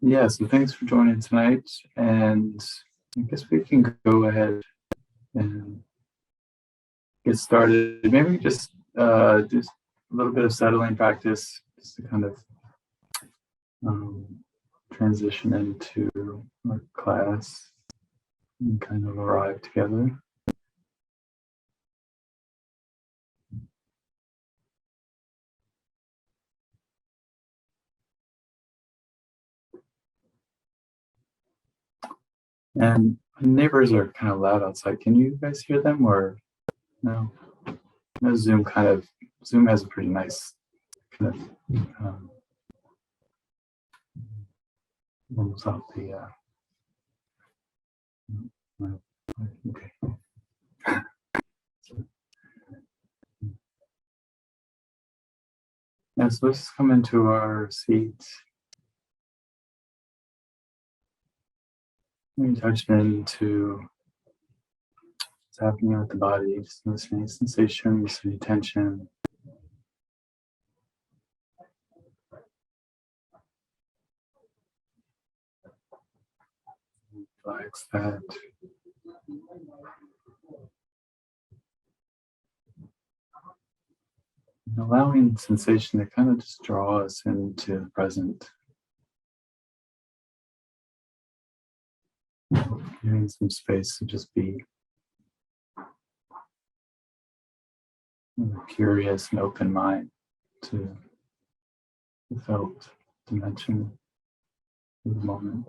Yeah, so thanks for joining tonight. And I guess we can go ahead and get started. Maybe we just do a little bit of settling practice just to kind of um, transition into our class and kind of arrive together. And my neighbors are kind of loud outside. Can you guys hear them or no? No, Zoom has a pretty nice kind of almost off the okay. Yeah, so let's come into our seats. We touch into what's happening with the body, just listening to sensations, any tension. Relax that. And allowing sensation to kind of just draw us into the present. Giving some space to just be curious and open mind to the felt dimension of the moment.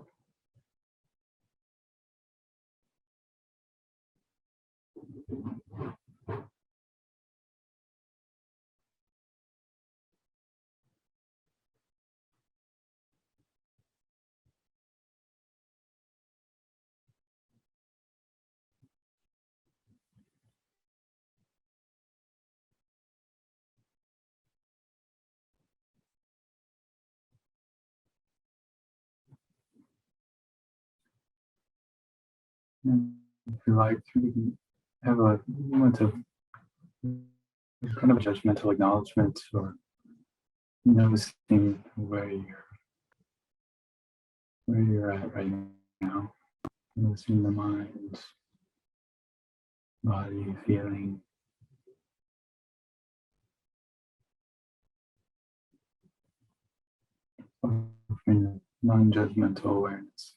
And if you like, you can have a moment of kind of a judgmental acknowledgement or noticing where you're at right now. Noticing the mind, body, feeling. Offering non-judgmental awareness.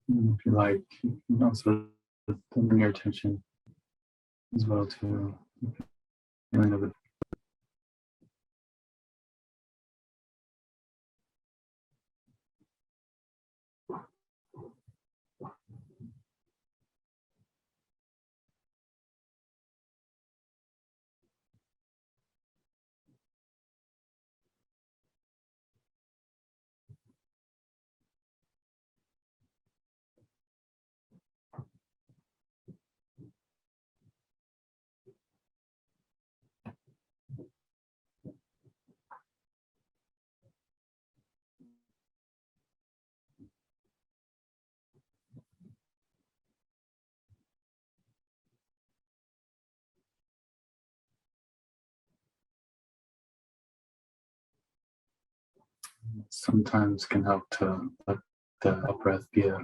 And if you like, you can also bring your attention as well to the feeling of it. Sometimes can help to let the breath be a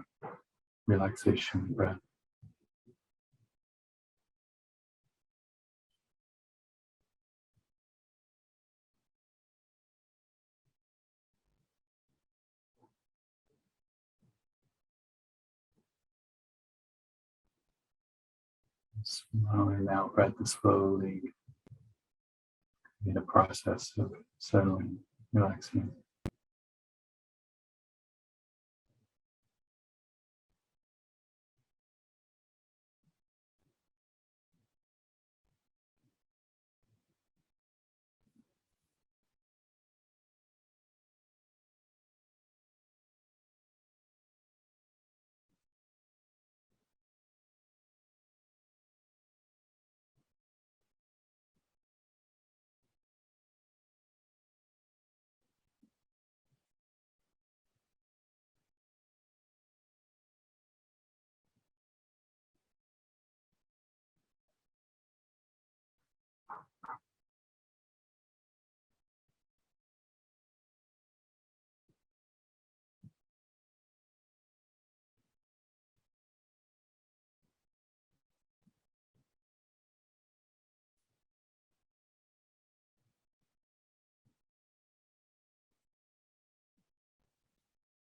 relaxation breath. Allowing the out breath to slowly be the process of settling, relaxing.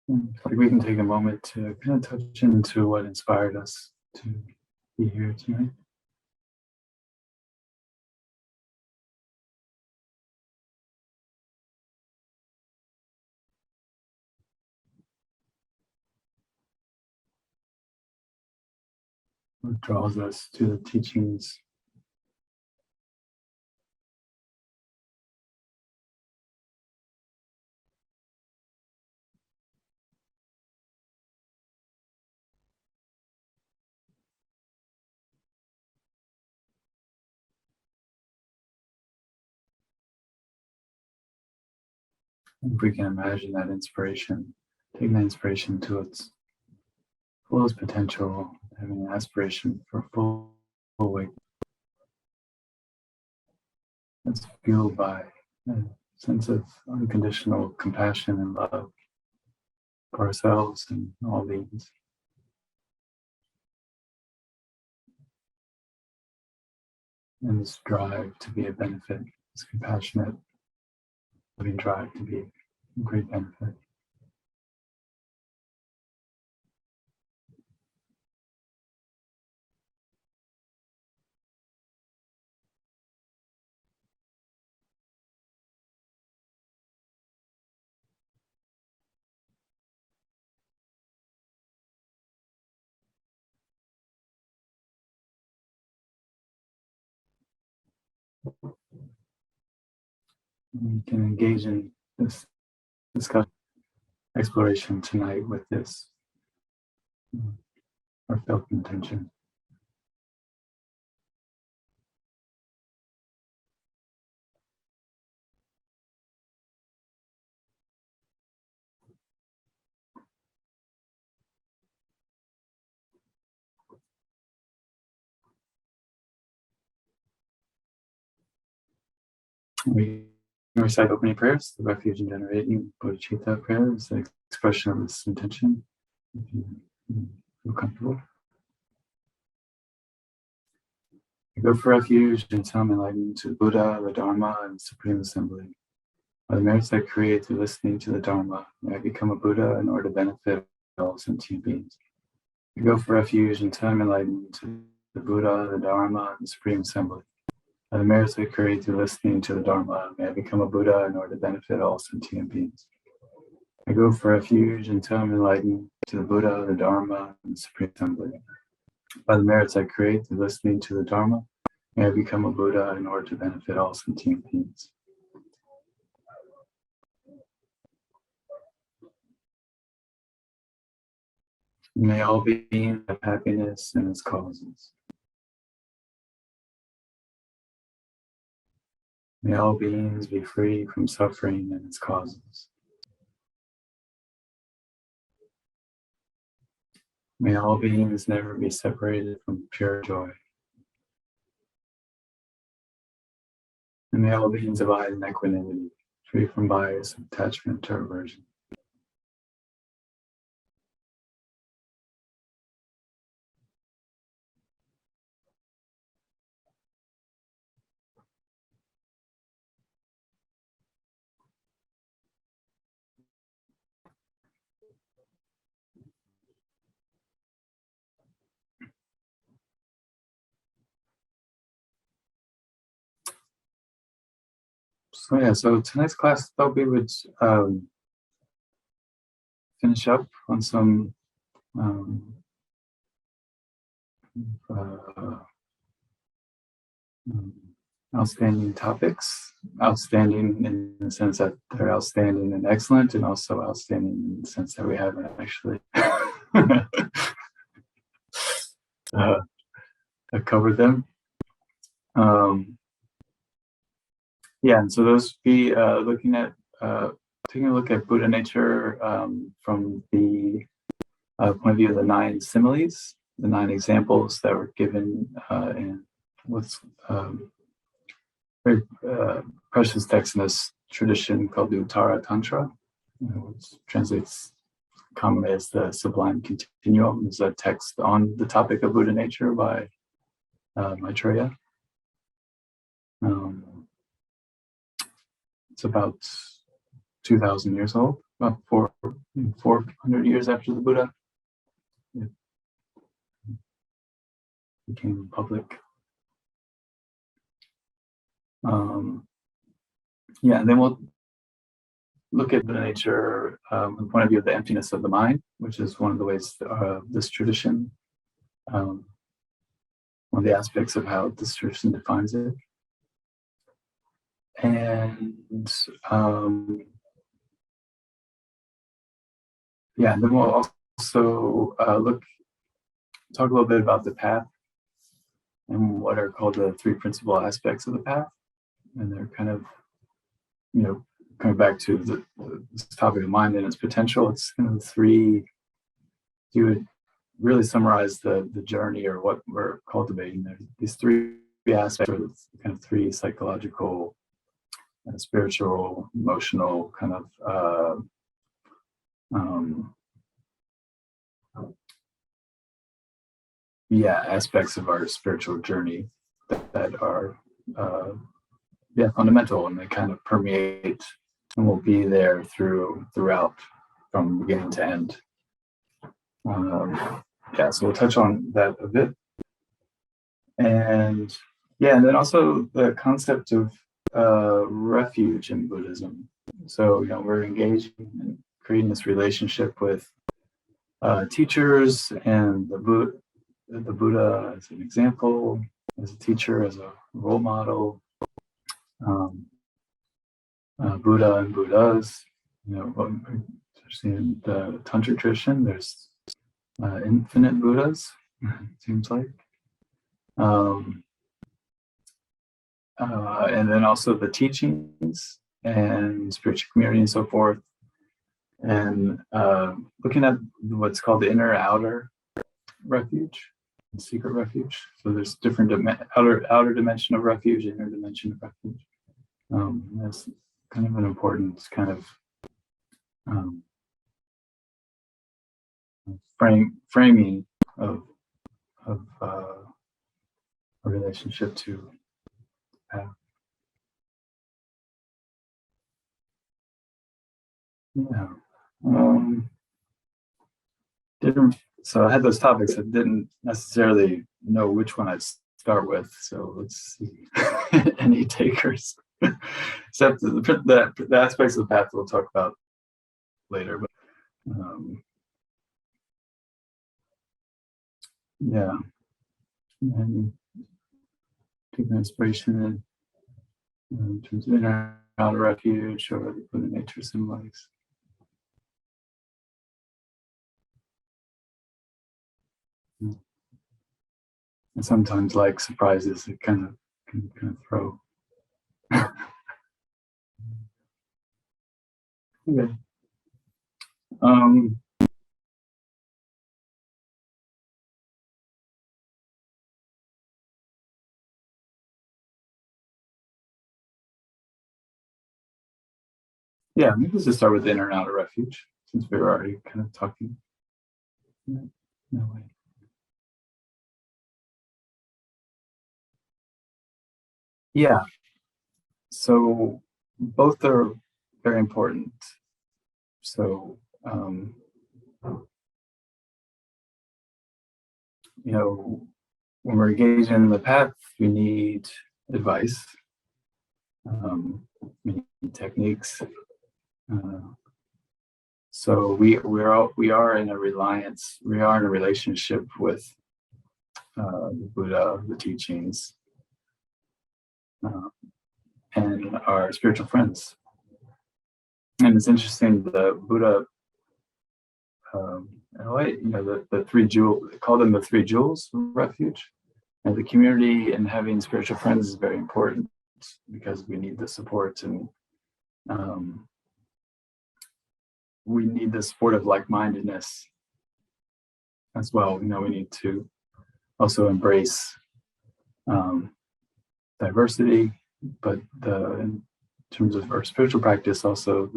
Like we can take a moment to kind of touch into what inspired us to be here tonight. What draws us to the teachings. If we can imagine that inspiration, taking that inspiration to its fullest potential, having an aspiration for full awakening. That's fueled by a sense of unconditional compassion and love for ourselves and all beings. And this drive to be a benefit, this compassionate, loving drive to be a great benefit. We can engage in this discussion, exploration tonight with this heartfelt intention. We recite opening prayers, the refuge and generating bodhicitta prayer is the expression of this intention. If you feel comfortable. I go for refuge and some enlightenment to the Buddha, the Dharma, and Supreme Assembly. By the merits I create through listening to the Dharma, may I become a Buddha in order to benefit all sentient beings. I go for refuge and some enlightenment to the Buddha, the Dharma, and the Supreme Assembly. By the merits I create through listening to the Dharma, may I become a Buddha in order to benefit all sentient beings. I go for refuge until I'm enlightened to the Buddha, the Dharma, and the Supreme Assembly. By the merits I create through listening to the Dharma, may I become a Buddha in order to benefit all sentient beings. May all beings have happiness and its causes. May all beings be free from suffering and its causes. May all beings never be separated from pure joy. And may all beings abide in equanimity, free from bias, attachment, or aversion. So tonight's class, I thought we would finish up on some outstanding topics. Outstanding in the sense that they're outstanding and excellent, and also outstanding in the sense that we haven't actually covered them. Yeah, and so those be looking at taking a look at Buddha nature from the point of view of the 9 similes, the 9 examples that were given in what's very precious text in this tradition called the Uttara Tantra, which translates commonly as the Sublime Continuum. It's a text on the topic of Buddha nature by Maitreya. It's about 2,000 years old. about 400 years after the Buddha, it became public. Yeah, and then we'll look at the nature from the point of view of the emptiness of the mind, which is one of the ways this tradition, one of the aspects of how this tradition defines it. And yeah, and then we'll also talk a little bit about the path and what are called the three principal aspects of the path. And they're kind of, coming back to this topic of mind and its potential, it's kind of three, you would really summarize the journey or what we're cultivating. There's these three aspects, or kind of three psychological, spiritual, emotional kind of aspects of our spiritual journey that are fundamental, and they kind of permeate and will be there throughout from beginning to end. So we'll touch on that a bit. And then also the concept of refuge in Buddhism. So, we're engaging in creating this relationship with teachers and the Buddha as an example, as a teacher, as a role model, Buddha and Buddhas. Especially in the Tantra tradition, there's infinite Buddhas, it seems like. And then also the teachings and spiritual community and so forth. And looking at what's called the inner outer refuge, secret refuge. So there's different outer dimension of refuge, inner dimension of refuge. That's kind of an important kind of framing of a relationship to path. So I had those topics. I didn't necessarily know which one I'd start with. So let's see. Any takers? Except the aspects of the path we'll talk about later. But and taking inspiration in terms of inner outer refuge or the Buddha nature symbolics. And sometimes, like surprises, it kind of can throw. Okay. Maybe let's just start with the inner and outer refuge, since we were already kind of talking that way. So both are very important. So when we're engaged in the path, we need advice. We need techniques. So we are in a reliance. We are in a relationship with the Buddha, the teachings, and our spiritual friends. And it's interesting, the Buddha, in a way, the three jewels, they call them the three jewels of refuge. And the community and having spiritual friends is very important because we need the support, and we need the support of like-mindedness as well. We need to also embrace diversity, but in terms of our spiritual practice, also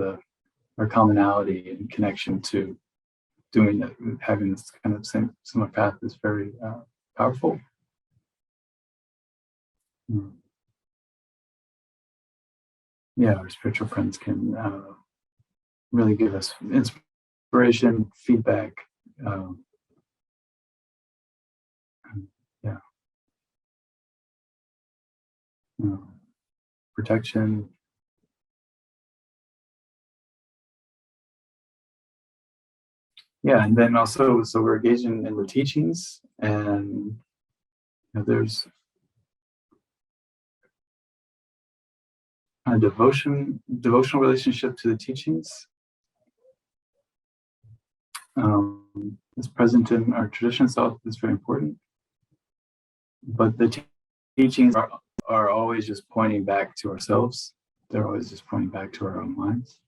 our commonality and connection to having this kind of similar path is very powerful. Our spiritual friends can really give us inspiration, feedback, um, yeah, protection. Yeah, and then also, so we're engaging in the teachings, and there's a devotional relationship to the teachings. Is present in our tradition, so it's very important. But the teachings are always just pointing back to ourselves. They're always just pointing back to our own minds.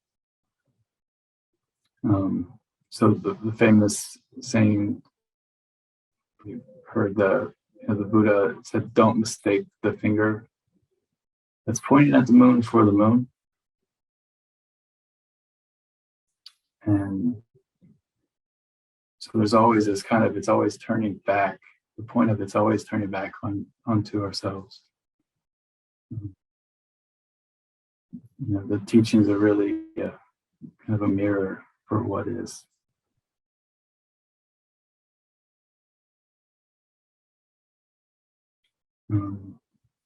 So the famous saying, you heard the Buddha said, "Don't mistake the finger that's pointing at the moon for the moon." And so there's always this kind of, it's always turning back. The point of it's always turning back onto ourselves. The teachings are really kind of a mirror for what is.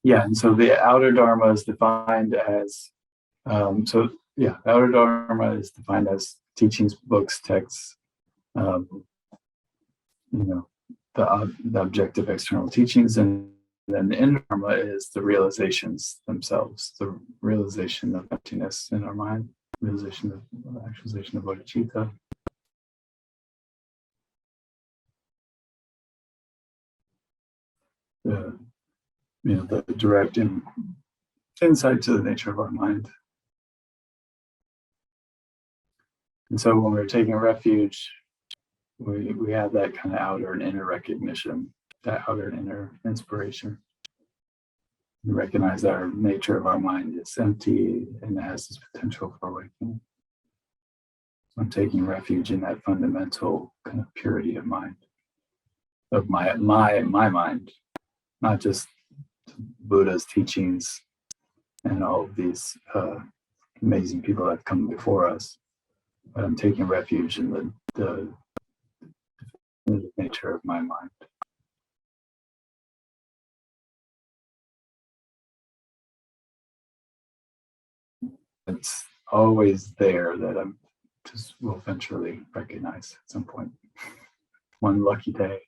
And so the outer Dharma is defined as, outer Dharma is defined as teachings, books, texts, um, the objective external teachings, and then the inner Dharma is the realizations themselves, the realization of emptiness in our mind, realization of actualization of bodhicitta. The direct insight to the nature of our mind. And so when we're taking refuge, we have that kind of outer and inner recognition, that outer and inner inspiration. We recognize that our nature of our mind is empty and it has this potential for awakening. So I'm taking refuge in that fundamental kind of purity of mind, of my mind, not just Buddha's teachings and all of these amazing people that have come before us, but I'm taking refuge in the nature of my mind. It's always there that I'm just will eventually recognize at some point. One lucky day.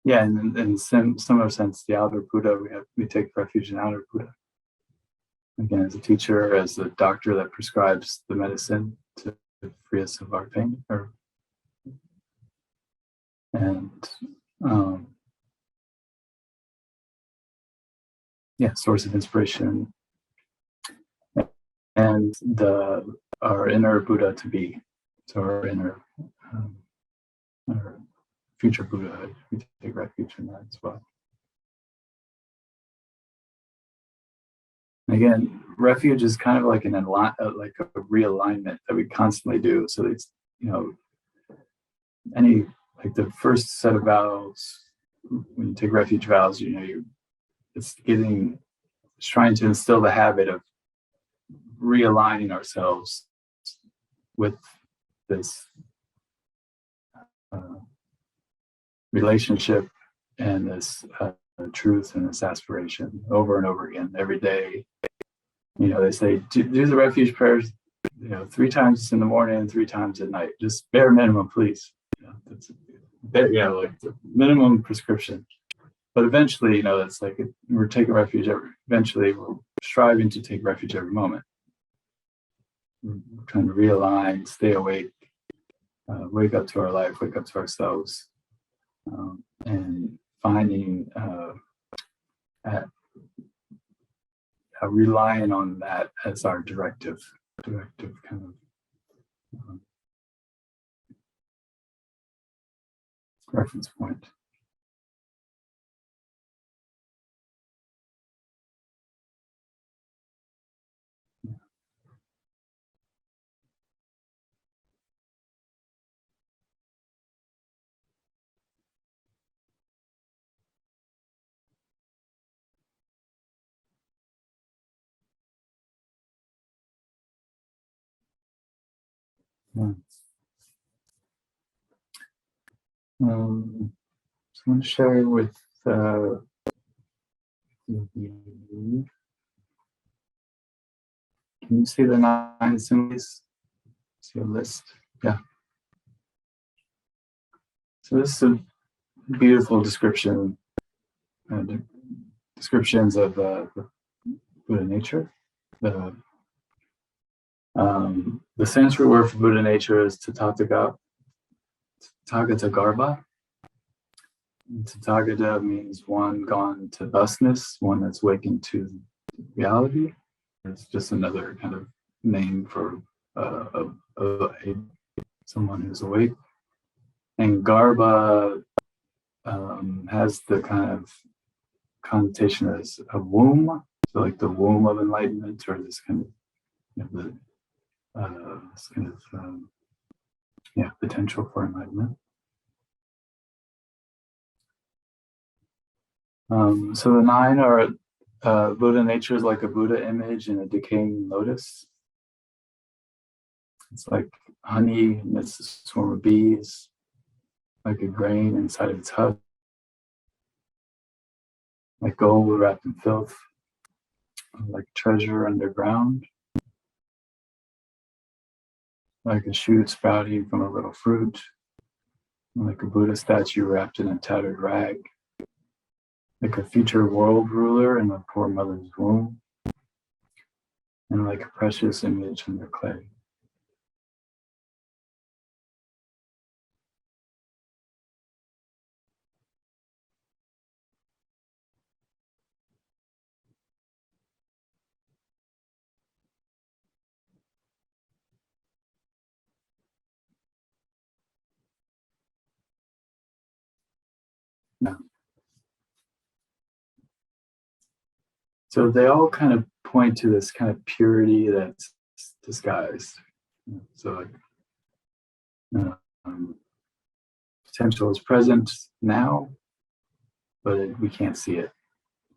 Yeah, and in similar sense, the outer Buddha, we take refuge in outer Buddha. Again, as a teacher, as a doctor that prescribes the medicine to free us of our pain, source of inspiration, and our inner Buddha to be. So our inner, our future Buddha, we take refuge in that as well. Again, refuge is kind of like a realignment that we constantly do. So it's, like the first set of vows, when you take refuge vows, it's trying to instill the habit of realigning ourselves with this relationship and this truth and this aspiration over and over again every day. They say do the refuge prayers 3 times in the morning and 3 times at night, just bare minimum, please. That's like the minimum prescription. But eventually, it's like we're taking refuge eventually we're striving to take refuge every moment. We're trying to realign, stay awake, wake up to our life, wake up to ourselves, and finding relying on that as our directive kind of reference point. Yeah. So I'm going to share with you. Can you see the 9 symbols? See a list? Yeah. So this is a beautiful description, descriptions of the Buddha nature. The Sanskrit word for Buddha nature is Tathagata. Tathagata means one gone to thusness, one that's waking to reality. It's just another kind of name for someone who's awake. And Garbha has the kind of connotation as a womb, so like the womb of enlightenment, or this kind of potential for enlightenment. So the 9 are Buddha nature is like a Buddha image in a decaying lotus. It's like honey amidst a swarm of bees, like a grain inside of its husk, like gold wrapped in filth, like treasure underground, like a shoot sprouting from a little fruit, like a Buddha statue wrapped in a tattered rag, like a future world ruler in a poor mother's womb, and like a precious image under clay. Yeah. So they all kind of point to this kind of purity that's disguised. So like potential is present now, but we can't see it.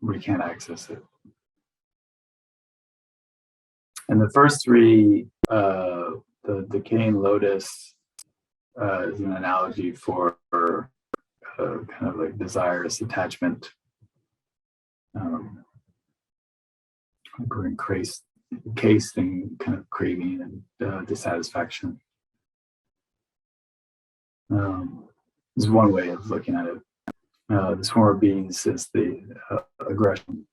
We can't access it. And the first 3, the decaying lotus is an analogy for kind of like desirous attachment. Like we're encased in kind of craving and dissatisfaction. This is one way of looking at it. The swarm of bees is the aggression.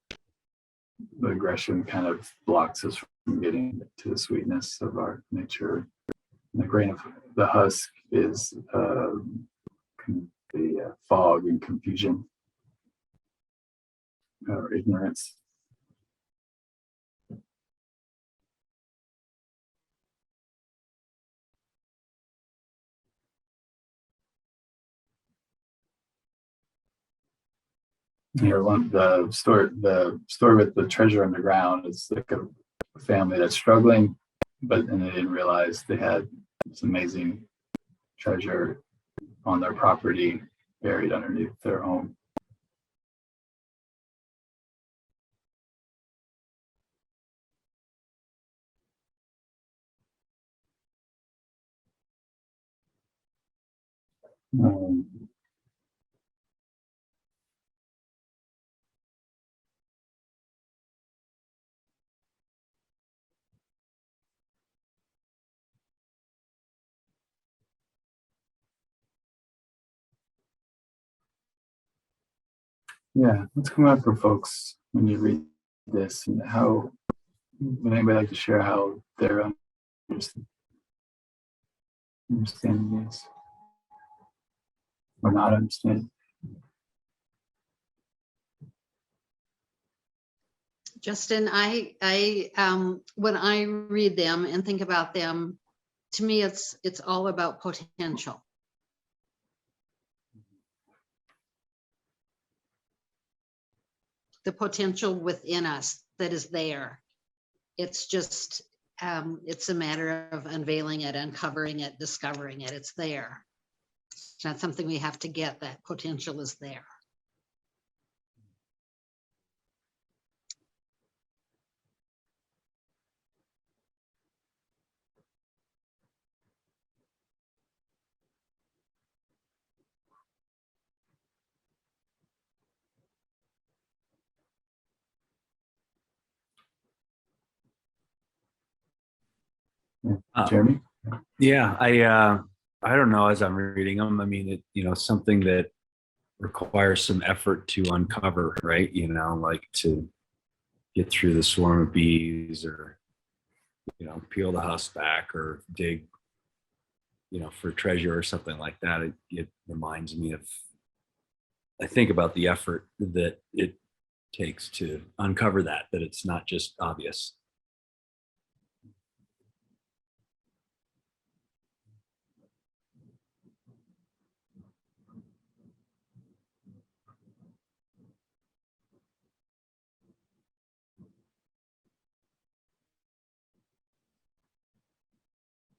The aggression kind of blocks us from getting to the sweetness of our nature. And the grain of the husk is the fog and confusion or ignorance. Here, the story with the treasure underground is like a family that's struggling, and they didn't realize they had this amazing treasure on their property buried underneath their home. Yeah, what's coming up for folks when you read this, and how would anybody like to share how they're understanding this or not understanding? Justin, I when I read them and think about them, to me it's all about potential. The potential within us that is there. It's just it's a matter of unveiling it, uncovering it, discovering it. It's there. It's not something we have to get. That potential is there. Jeremy? Yeah, I don't know. As I'm reading them, I mean, something that requires some effort to uncover, right? Like to get through the swarm of bees, or peel the husk back, or dig, for treasure or something like that. It reminds me of, I think about the effort that it takes to uncover that it's not just obvious.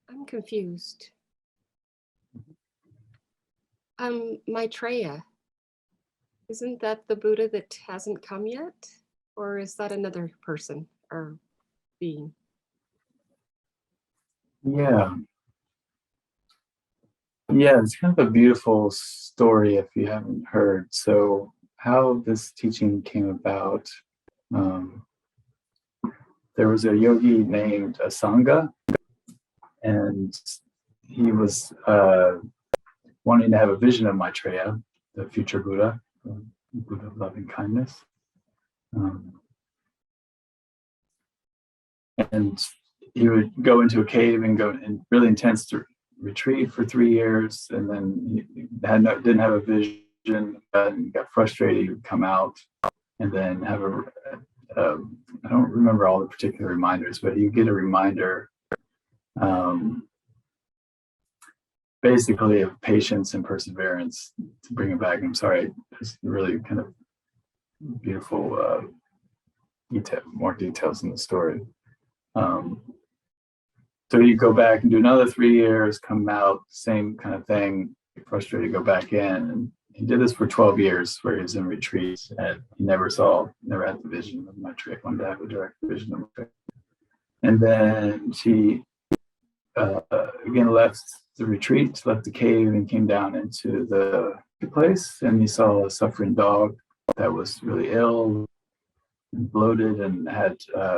I'm confused. Maitreya, isn't that the Buddha that hasn't come yet? Or is that another person or being? Yeah. Yeah, it's kind of a beautiful story if you haven't heard. So how this teaching came about, there was a yogi named Asanga, and he was wanting to have a vision of Maitreya, the future Buddha, the Buddha of loving kindness. And he would go into a cave and go in really intense retreat for 3 years, and then he didn't have a vision and got frustrated. He would come out and then have I don't remember all the particular reminders, but you get a reminder basically of patience and perseverance to bring it back. I'm sorry, it's really kind of beautiful more details in the story. So you go back and do another 3 years, come out, same kind of thing, get frustrated, go back in. And he did this for 12 years where he was in retreat, and he never had the vision of Maitreya, wanted to have a direct vision of Maitreya. And then he again left the retreat, left the cave, and came down into the place, and he saw a suffering dog that was really ill and bloated and had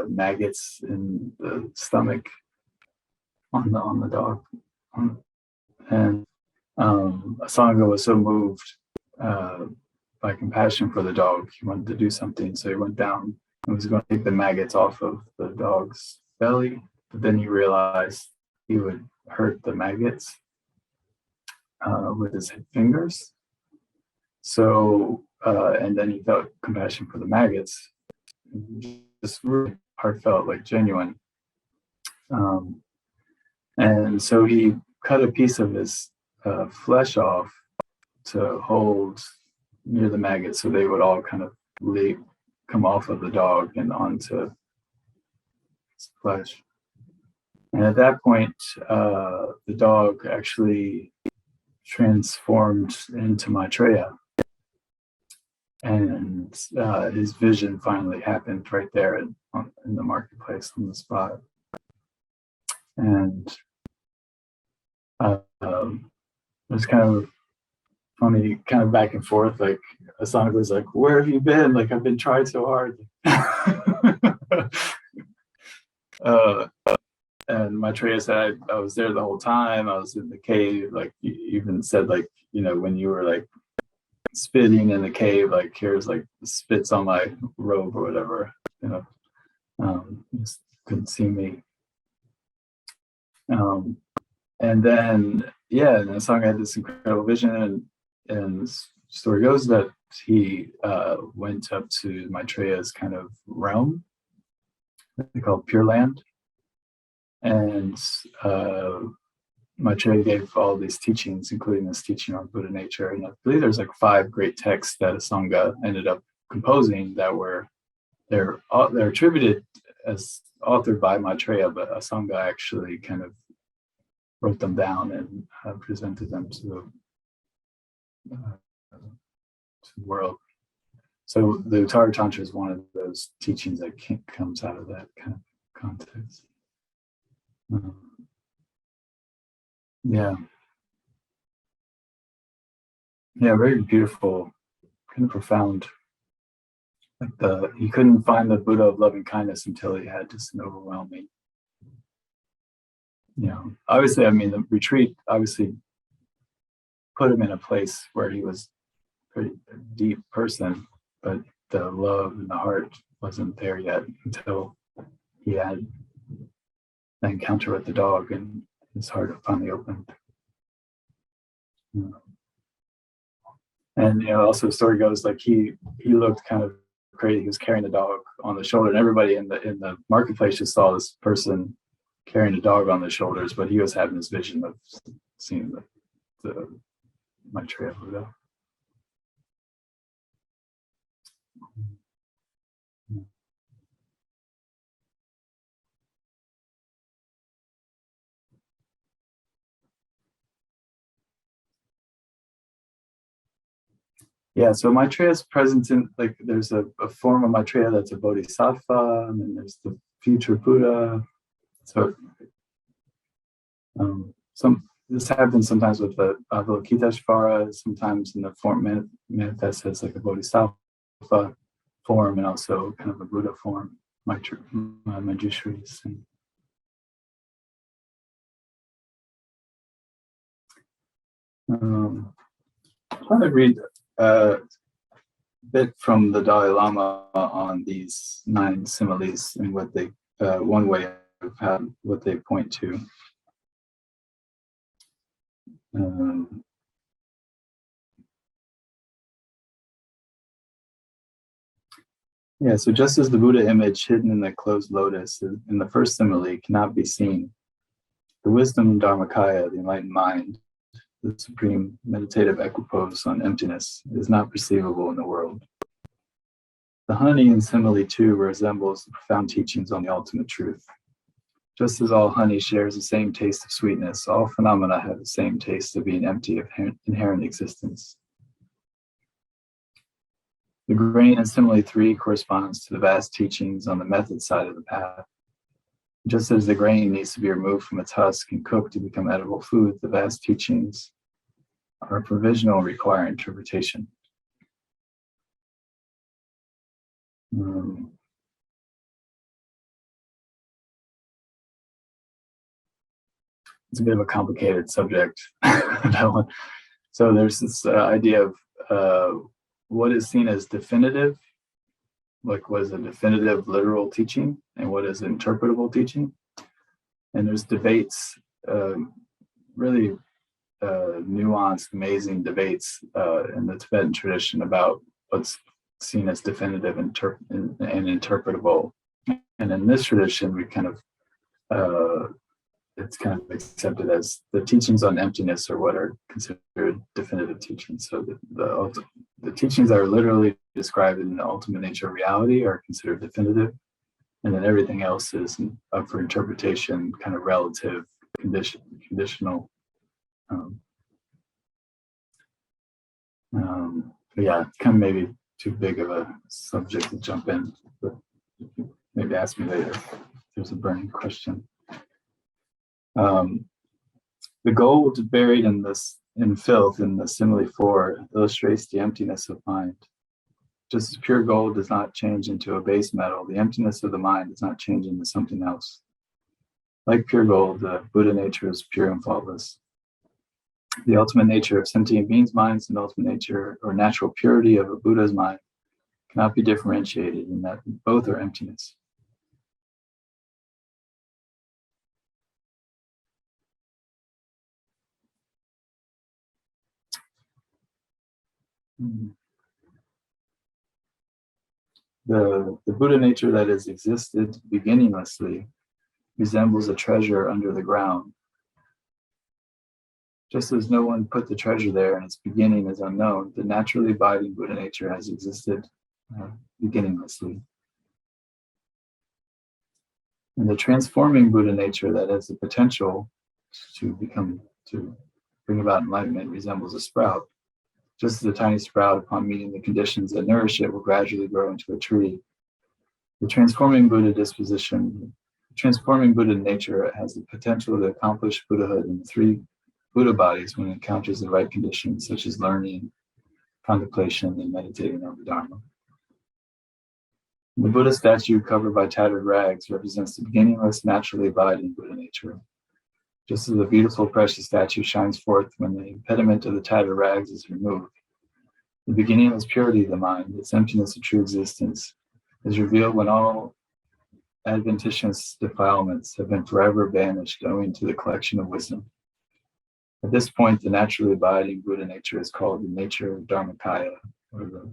maggots in the stomach on the dog. And Asanga was so moved by compassion for the dog, he wanted to do something. So he went down and was going to take the maggots off of the dog's belly, but then he realized he would hurt the maggots with his fingers. So, and then he felt compassion for the maggots, just really heartfelt, like genuine. And so he cut a piece of his flesh off to hold near the maggots, so they would all kind of come off of the dog and onto his flesh. And at that point, the dog actually transformed into Maitreya. And his vision finally happened right there in the marketplace on the spot. And it was kind of funny, kind of back and forth. Like Asana was like, "Where have you been? Like I've been trying so hard." And Maitreya said, I was there the whole time. I was in the cave. Like you even said, like, when you were like spitting in the cave, like here's like spits on my robe or whatever, just couldn't see me. And then, and the song had this incredible vision, and the story goes that he went up to Maitreya's kind of realm, they call it Pure Land, and Maitreya gave all these teachings, including this teaching on Buddha nature. And I believe there's like 5 great texts that Asanga ended up composing that they're attributed as authored by Maitreya, but Asanga actually kind of wrote them down and presented them to the world. So the Uttara Tantra is one of those teachings that comes out of that kind of context. Very beautiful, kind of profound. Like he couldn't find the Buddha of loving kindness until he had just an overwhelming Obviously, I mean, the retreat obviously put him in a place where he was a pretty deep person, but the love and the heart wasn't there yet until he had an encounter with the dog and his heart finally opened. And also the story goes like he looked kind of crazy. He was carrying the dog on the shoulder, and everybody in the marketplace just saw this person carrying a dog on their shoulders, but he was having this vision of seeing the Maitreya Buddha. Yeah, so Maitreya is present in, like, there's a form of Maitreya that's a bodhisattva, and then there's the future Buddha. So this happens sometimes with the Avalokiteshvara, sometimes in the form manifests as like a bodhisattva form, and also kind of a Buddha form, Manjushris. I'm trying to read a bit from the Dalai Lama on these 9 similes and what they, one way of what they point to. Yeah, so just as the Buddha image hidden in the closed lotus in the first simile cannot be seen, the wisdom Dharmakaya, the enlightened mind, the supreme meditative equipoise on emptiness, is not perceivable in the world. The honey in simile 2 resembles the profound teachings on the ultimate truth. Just as all honey shares the same taste of sweetness, all phenomena have the same taste of being empty of inherent existence. The grain in simile 3 corresponds to the vast teachings on the method side of the path. Just as the grain needs to be removed from its husk and cooked to become edible food, the vast teachings are provisional and require interpretation. It's a bit of a complicated subject, that one. So there's this idea of what is seen as definitive, like what is a definitive literal teaching, and what is interpretable teaching. And there's debates, really nuanced, amazing debates in the Tibetan tradition about what's seen as definitive and interpretable. And in this tradition, we kind of it's kind of accepted as the teachings on emptiness are what are considered definitive teachings. So the teachings that are literally described in the ultimate nature of reality are considered definitive, and then everything else is up for interpretation, kind of relative, conditional. But yeah, it's kind of maybe too big of a subject to jump in, but maybe ask me later if there's a burning question. The gold buried in filth in the simile 4 illustrates the emptiness of mind. Just as pure gold does not change into a base metal, the emptiness of the mind does not change into something else. Like pure gold, the Buddha nature is pure and faultless. The ultimate nature of sentient beings' minds and ultimate nature or natural purity of a Buddha's mind cannot be differentiated in that both are emptiness. The Buddha nature that has existed beginninglessly resembles a treasure under the ground. Just as no one put the treasure there and its beginning is unknown, the naturally abiding Buddha nature has existed beginninglessly. And the transforming Buddha nature that has the potential to bring about enlightenment resembles a sprout. Just as a tiny sprout, upon meeting the conditions that nourish it, will gradually grow into a tree. The transforming Buddha nature has the potential to accomplish Buddhahood in 3 Buddha bodies when it encounters the right conditions, such as learning, contemplation, and meditating on the Dharma. The Buddha statue covered by tattered rags represents the beginningless, naturally abiding Buddha nature. just as the beautiful precious statue shines forth when the impediment of the tattered rags is removed. The beginningless purity of the mind, its emptiness of true existence, is revealed when all adventitious defilements have been forever banished owing to the collection of wisdom. At this point, the naturally abiding Buddha nature is called the nature of Dharmakaya, or the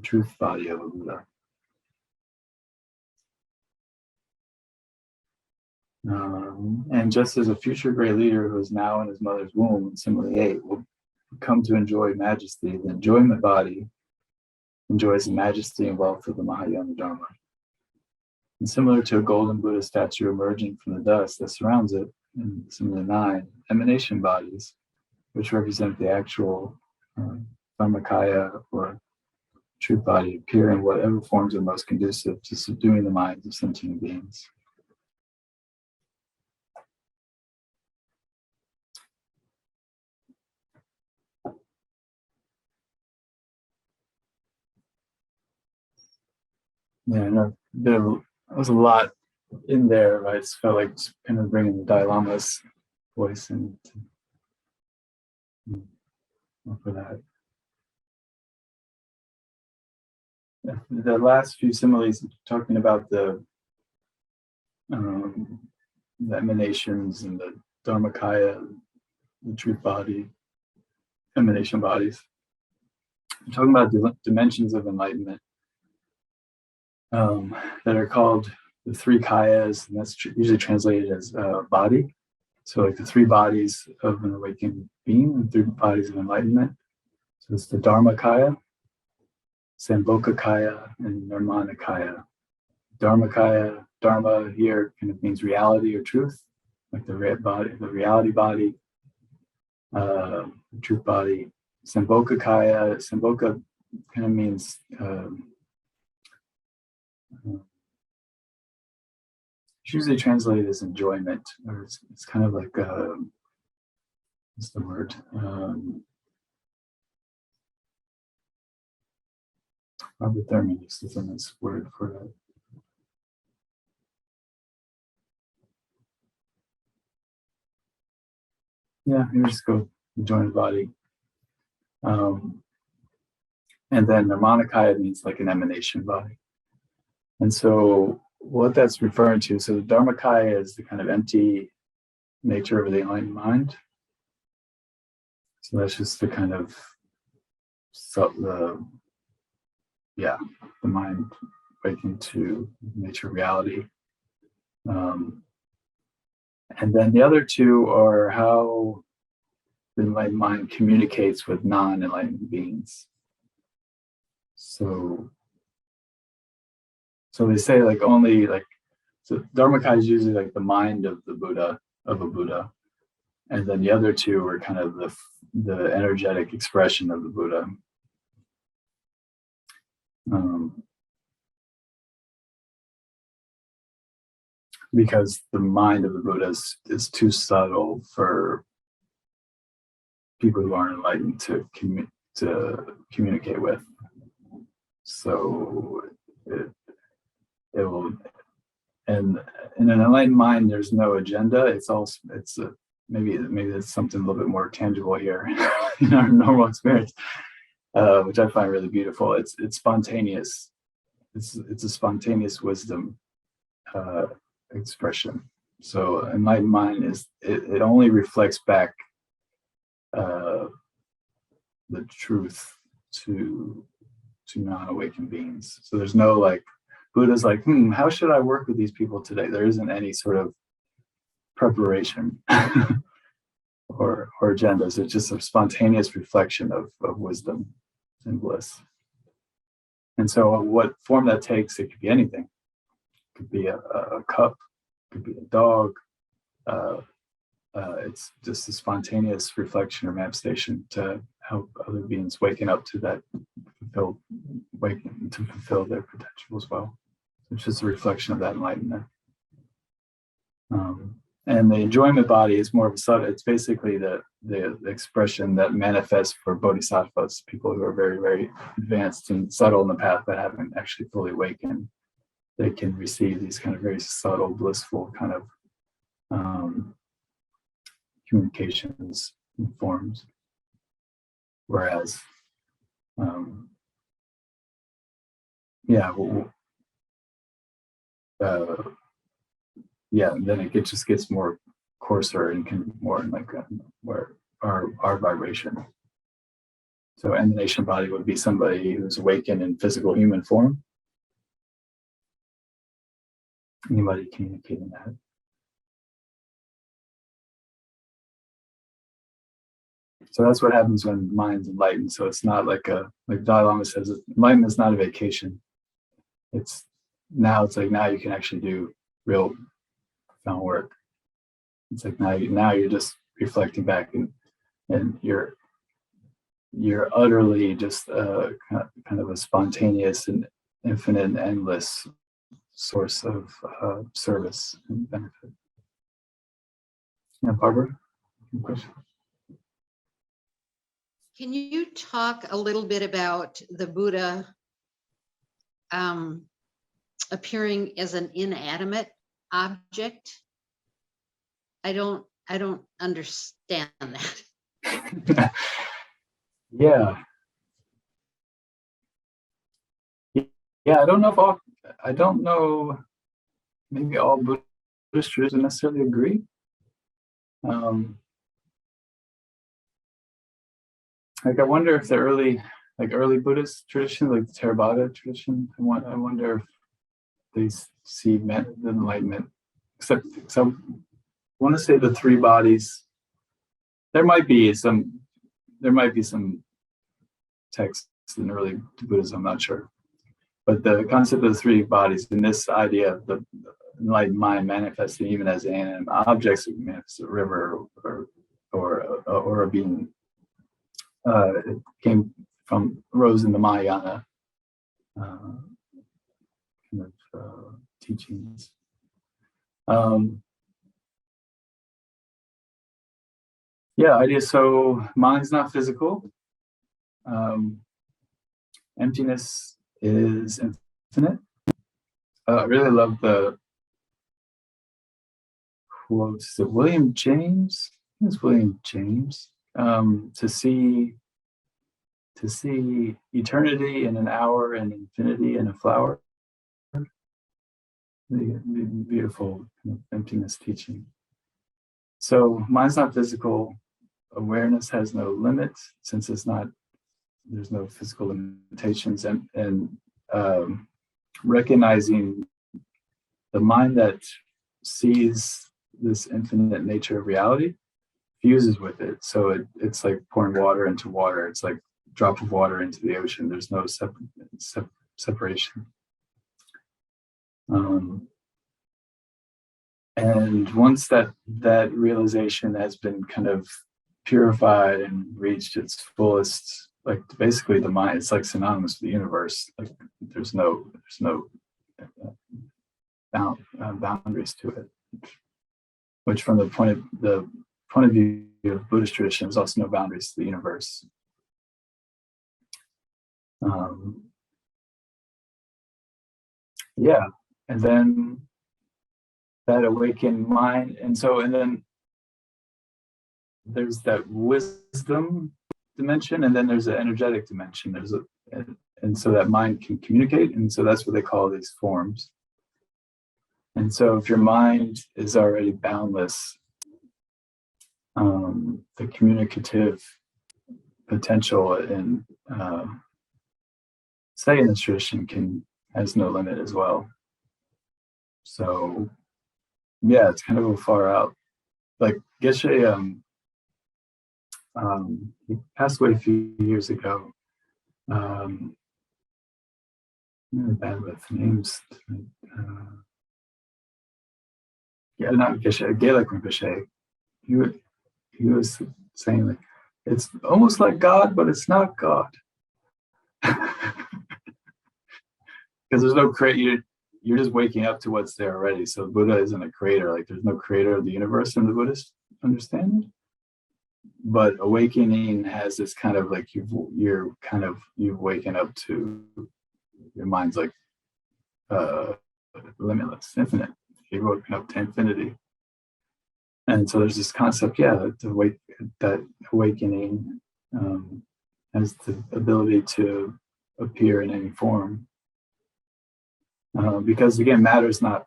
truth body of a Buddha. And just as a future great leader who is now in his mother's womb and similarly 8 will come to enjoy majesty, the enjoyment body enjoys the majesty and wealth of the Mahayana Dharma. And similar to a golden Buddha statue emerging from the dust that surrounds it, in similar 9, emanation bodies, which represent the actual Dharmakaya or truth body, appear in whatever forms are most conducive to subduing the minds of sentient beings. Yeah, I know there was a lot in there. I just felt like just kind of bringing the Dalai Lama's voice in for that. The last few similes talking about the emanations and the Dharmakaya, the truth body, emanation bodies. I'm talking about dimensions of enlightenment that are called the 3 kayas, and that's usually translated as body. So like the 3 bodies of an awakened being, and 3 bodies of enlightenment. So it's the Dharmakaya, Sambhogakaya, and Nirmanakaya. Dharmakaya, Dharma here kind of means reality or truth, like the reality body, the truth body. Sambhogakaya, Sambhoga kind of means it's usually translated as enjoyment, or it's kind of like what's the word? Robert Thurman uses a nice word for that. Yeah, you just go enjoy the body. And then Nirmanakaya means like an emanation body. And so what that's referring to, so the Dharmakaya is the kind of empty nature of the enlightened mind. So that's just the kind of the mind waking to nature reality. And then the other 2 are how the enlightened mind communicates with non-enlightened beings. So they say like only like, so Dharmakaya is usually like the mind of the Buddha, of a Buddha. And then the other 2 are kind of the energetic expression of the Buddha. Because the mind of the Buddha is too subtle for people who aren't enlightened to communicate with. So it will, and in an enlightened mind, there's no agenda. Maybe it's something a little bit more tangible here in our normal experience, which I find really beautiful. It's spontaneous. It's a spontaneous wisdom expression. So enlightened mind it only reflects back the truth to non-awakened beings. So there's no like Buddha's like, how should I work with these people today? There isn't any sort of preparation or agendas. It's just a spontaneous reflection of wisdom and bliss. And so what form that takes, it could be anything. It could be a cup, it could be a dog. It's just a spontaneous reflection or manifestation to help other beings waking up to that, fulfill their potential as well. It's just a reflection of that enlightenment. And the enjoyment body is more of a subtle. It's basically the expression that manifests for bodhisattvas, people who are very, very advanced and subtle in the path but haven't actually fully awakened. They can receive these kind of very subtle, blissful kind of communications and forms. Whereas, then it just gets more coarser and more like where our vibration. So emanation body would be somebody who's awakened in physical human form. Anybody communicating that? So that's what happens when mind's enlightened. So it's not like Dalai Lama says, enlightenment is not a vacation. It's now you can actually do real profound work. It's like now you're just reflecting back and you're utterly just kind of a spontaneous and infinite and endless source of service and benefit. Yeah, Barbara, question? Can you talk a little bit about the Buddha appearing as an inanimate object? I don't understand that. Yeah, I don't know. Maybe all Buddhist traditions necessarily agree. Like I wonder if the early Buddhist tradition, like the Theravada tradition, I wonder if they see the enlightenment. Except I want to say the three bodies. There might be some texts in early Buddhism, I'm not sure. But the concept of the three bodies and this idea of the enlightened mind manifesting even as inanimate objects, manifests a river or a being, it rose in the Mahayana teachings. Idea. So mind's not physical. Emptiness is infinite. I really love the quote. Is it William James? I think it's William James. To see eternity in an hour and infinity in a flower. The beautiful kind of emptiness teaching. So mind's not physical. Awareness has no limits since there's no physical limitations, and recognizing the mind that sees this infinite nature of reality fuses with it. So it's like pouring water into water. It's like a drop of water into the ocean. There's no separation. And once that realization has been kind of purified and reached its fullest, like basically the mind, it's like synonymous with the universe. Like there's no boundaries to it. Which from the point of view of Buddhist tradition, there's also no boundaries to the universe. And then that awakened mind, and then there's that wisdom dimension, and then there's an energetic dimension. And so that mind can communicate, and so that's what they call these forms. And so if your mind is already boundless, the communicative potential in say in this tradition has no limit as well. So it's kind of a far out. Like Geshe, he passed away a few years ago. I'm really bad with names. Not Geshe, Gaelic Rinpoche. He was saying like, it's almost like God, but it's not God. Because there's no creator. You're just waking up to what's there already. So Buddha isn't a creator. Like there's no creator of the universe in the Buddhist understanding. But awakening has this kind of like you've waken up to your mind's like limitless, infinite. You're waking up to infinity. And so there's this concept, that awakening has the ability to appear in any form. Because again, matter is not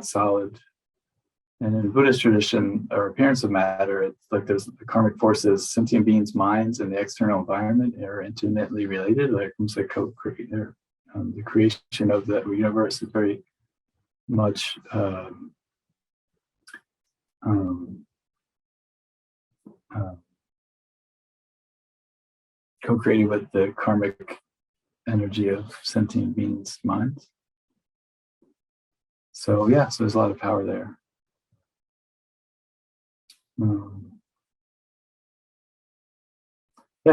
solid. And in the Buddhist tradition, or appearance of matter, it's like there's the karmic forces, sentient beings' minds, and the external environment are intimately related. Like almost like co-creator. The creation of the universe is very much co-creating with the karmic energy of sentient beings' minds. So yeah, so there's a lot of power there.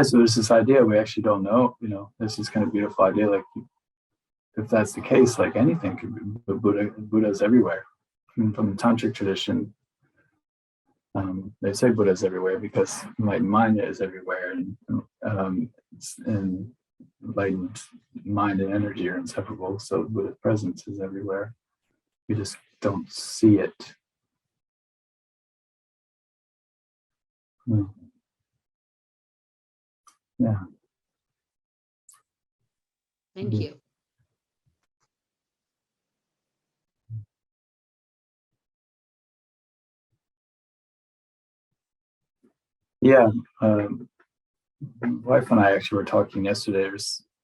So there's this idea we actually don't know, this is kind of beautiful idea, like if that's the case, like anything could be, Buddha's everywhere. From the tantric tradition, they say Buddha's everywhere because enlightened mind is everywhere, and enlightened mind and energy are inseparable, so Buddha's presence is everywhere. We just don't see it. Yeah. Thank you. Yeah. My wife and I actually were talking yesterday.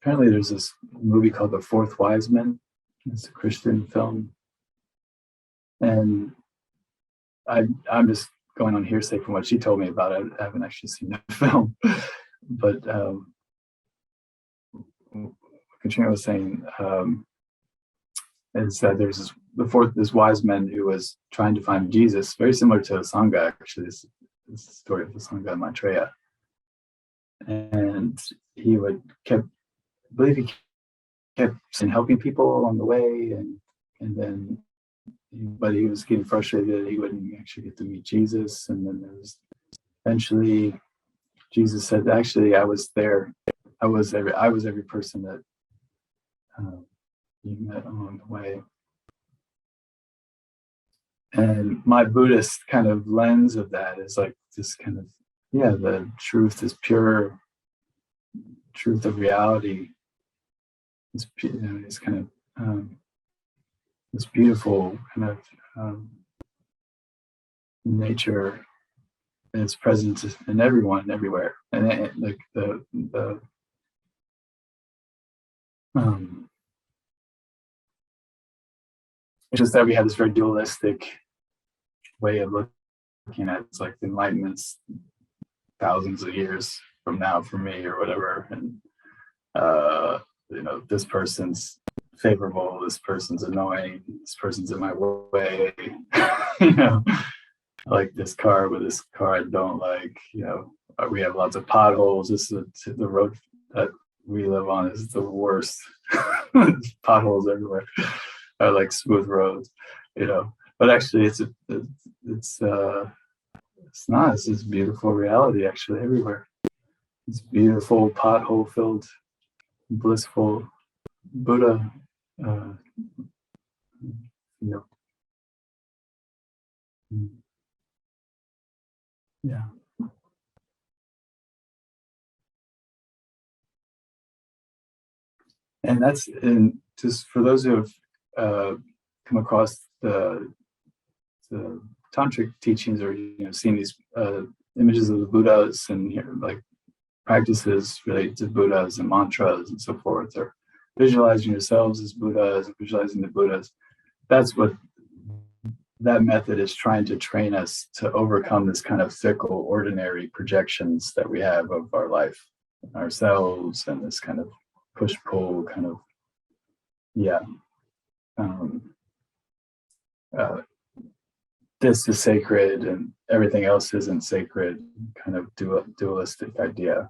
Apparently there's this movie called The Fourth Wise Man. It's a Christian film. And I'm just going on hearsay from what she told me about it. I haven't actually seen the film. But Katrina was saying is that there's this wise man who was trying to find Jesus, very similar to Sangha, actually. This is the story of the Sangha Maitreya. And he kept helping people along the way, but he was getting frustrated that he wouldn't actually get to meet Jesus. And then eventually Jesus said, actually, I was there. I was every person that you met along the way. And my Buddhist kind of lens of that is like this kind of, the truth is pure, truth of reality. It's kind of this beautiful kind of nature is present in everyone, everywhere, and like it's just that we have this very dualistic way of looking at it. It's like the Enlightenment's thousands of years from now for me or whatever, and this person's favorable, this person's annoying, this person's in my way. I like this car, but this car I don't like. We have lots of potholes. This is the road that we live on is the worst. Potholes everywhere. I like smooth roads, But actually, it's not. It's this beautiful reality actually everywhere. It's beautiful, pothole-filled, blissful Buddha. Yeah. And that's just for those who have come across the tantric teachings, or seen these images of the Buddhas and like practices related to Buddhas and mantras and so forth, or visualizing yourselves as Buddhas, visualizing the Buddhas. That's what that method is trying to train us to overcome this kind of fickle, ordinary projections that we have of our life, ourselves, and this kind of push-pull kind of, this is sacred and everything else isn't sacred, kind of dualistic idea.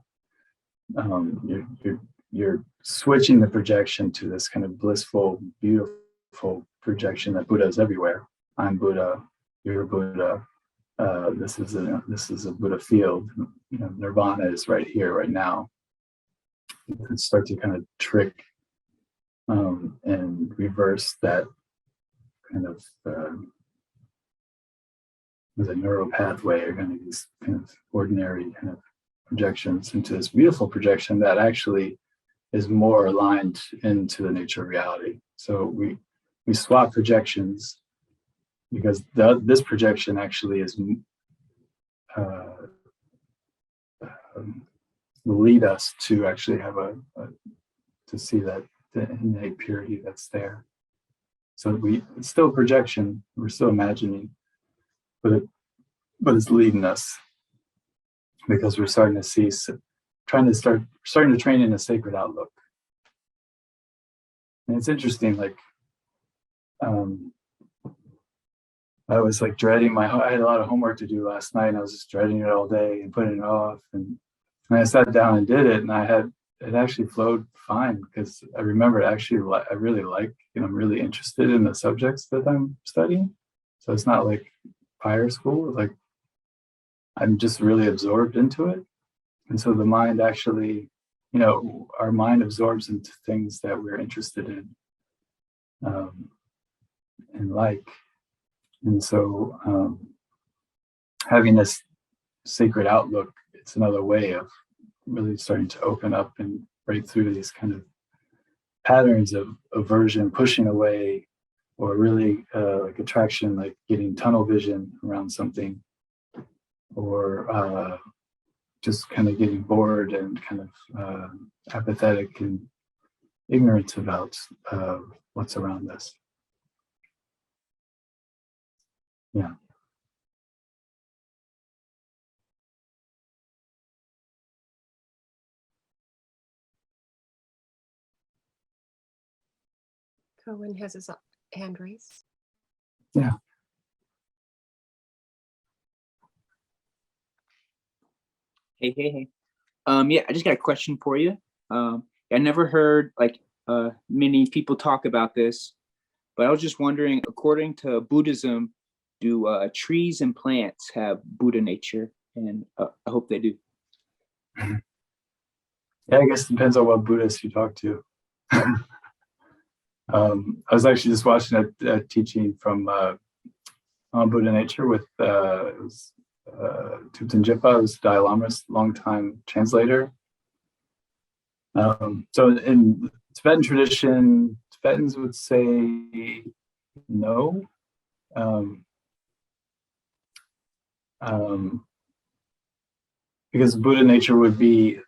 You're switching the projection to this kind of blissful, beautiful projection that Buddha is everywhere. I'm Buddha, you're Buddha. This is a Buddha field. Nirvana is right here, right now. You can start to kind of trick and reverse that kind of as a neural pathway are going to be these kind of ordinary kind of projections into this beautiful projection that actually is more aligned into the nature of reality. So we swap projections because this projection actually is will lead us to actually have to see that the innate purity that's there. So it's still a projection, we're still imagining, but it's leading us because we're starting to see, starting to train in a sacred outlook. And it's interesting, like, I was like dreading I had a lot of homework to do last night, and I was just dreading it all day and putting it off. And I sat down and did it, and it actually flowed fine because I remember actually I really like, I'm really interested in the subjects that I'm studying. So it's not like higher school, like I'm just really absorbed into it. And so the mind actually, our mind absorbs into things that we're interested in and like. And so having this sacred outlook, it's another way of really starting to open up and break through these kind of patterns of aversion, pushing away, or really like attraction, like getting tunnel vision around something, or just kind of getting bored and kind of apathetic and ignorant about what's around us. Yeah. Cohen has his hand raised. Yeah. Hey. Yeah, I just got a question for you. I never heard many people talk about this, but I was just wondering, according to Buddhism, do trees and plants have Buddha nature? And I hope they do. Yeah, I guess it depends on what Buddhist you talk to. I was actually just watching a teaching from on Buddha nature with it was Thubten it was Dalai Lama's longtime translator. So in Tibetan tradition, Tibetans would say no. Because Buddha nature would be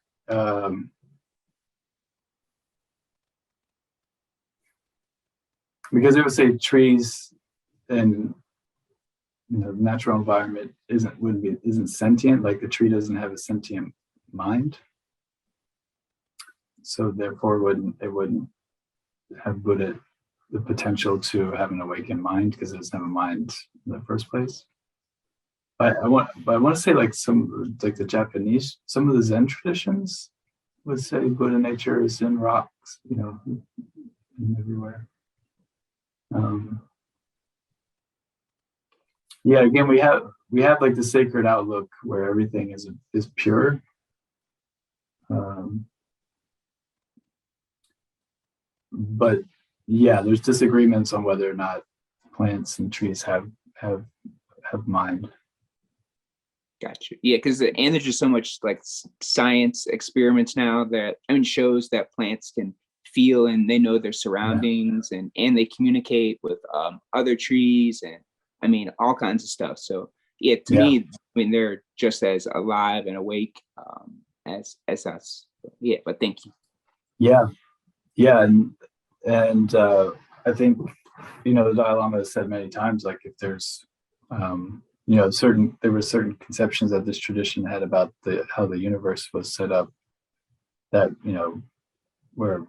because it would say trees and natural environment isn't sentient, like the tree doesn't have a sentient mind. So therefore it wouldn't have Buddha the potential to have an awakened mind because it doesn't have a mind in the first place. But I want to say like the Japanese, some of the Zen traditions would say Buddha nature is in rocks, everywhere. Yeah, again, we have like the sacred outlook where everything is pure. But yeah, there's disagreements on whether or not plants and trees have mind. Gotcha. Yeah, because there's just so much like science experiments now that shows that plants can feel and they know their surroundings, and they communicate with other trees and all kinds of stuff. So yeah, to me, they're just as alive and awake as us. Yeah, but thank you. Yeah, and I think the Dalai Lama has said many times, like if there's there were certain conceptions that this tradition had about how the universe was set up that were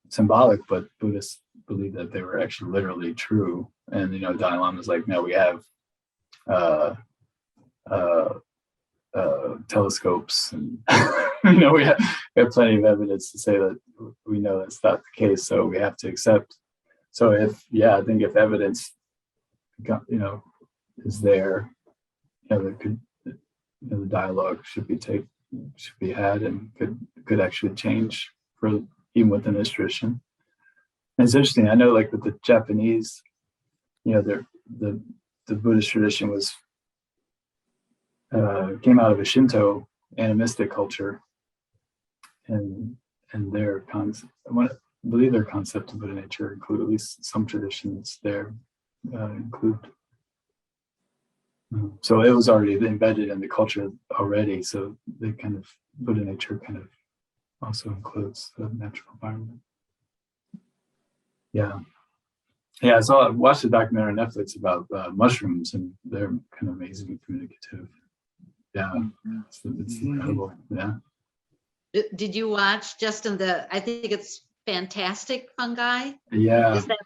symbolic, but Buddhists believe that they were actually literally true. And Dalai Lama's like, no, we have telescopes, and we have plenty of evidence to say that we know that's not the case, so we have to accept. So I think if evidence is there, that could the dialogue should be had and could actually change for even within this tradition. And it's interesting, I know like with the Japanese, the Buddhist tradition was came out of a Shinto animistic culture, and their concept, I believe their concept of Buddha nature include, at least some traditions there include. So it was already embedded in the culture already. So they kind of, Buddha nature kind of also includes the natural environment. Yeah. Yeah, so I watched a documentary on Netflix about mushrooms, and they're kind of amazingly communicative. Yeah, it's incredible. Yeah. Did you watch, Justin, I think it's Fantastic Fungi? Yeah. Is that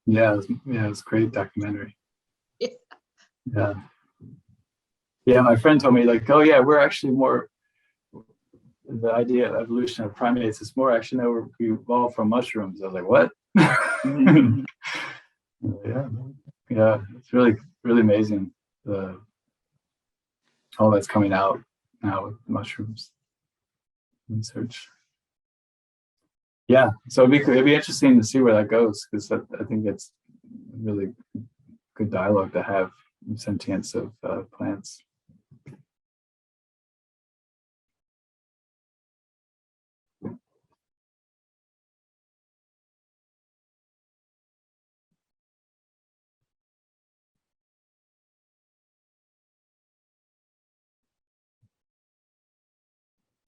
Yeah, it's a great documentary. Yeah. Yeah. Yeah, my friend told me, like, oh yeah, we're actually more, the idea of evolution of primates is more actually that we evolved from mushrooms. I was like, what? Yeah, it's really, really amazing. All that's coming out now with mushrooms research. Yeah, so it'd be interesting to see where that goes, because I think it's really good dialogue to have, sentience of plants.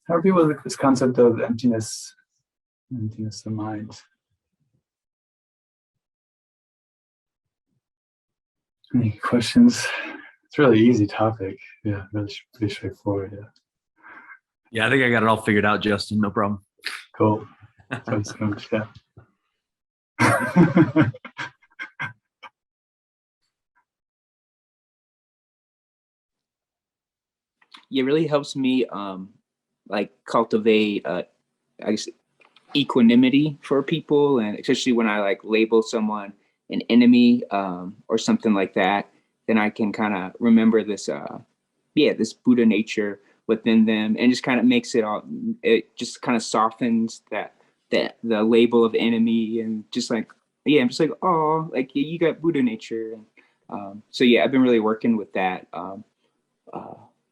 How are people with this concept of emptiness of mind? Any questions? It's a really easy topic. Yeah, really pretty straightforward. Yeah. Yeah, I think I got it all figured out, Justin. No problem. Cool. So it's going to, yeah. It really helps me like cultivate I guess equanimity for people, and especially when I like label someone an enemy or something like that, then I can kind of remember this this Buddha nature within them, and just kind of makes it just kind of softens that the label of enemy, and just like, I'm just like, oh, like you got Buddha nature. And so yeah, I've been really working with that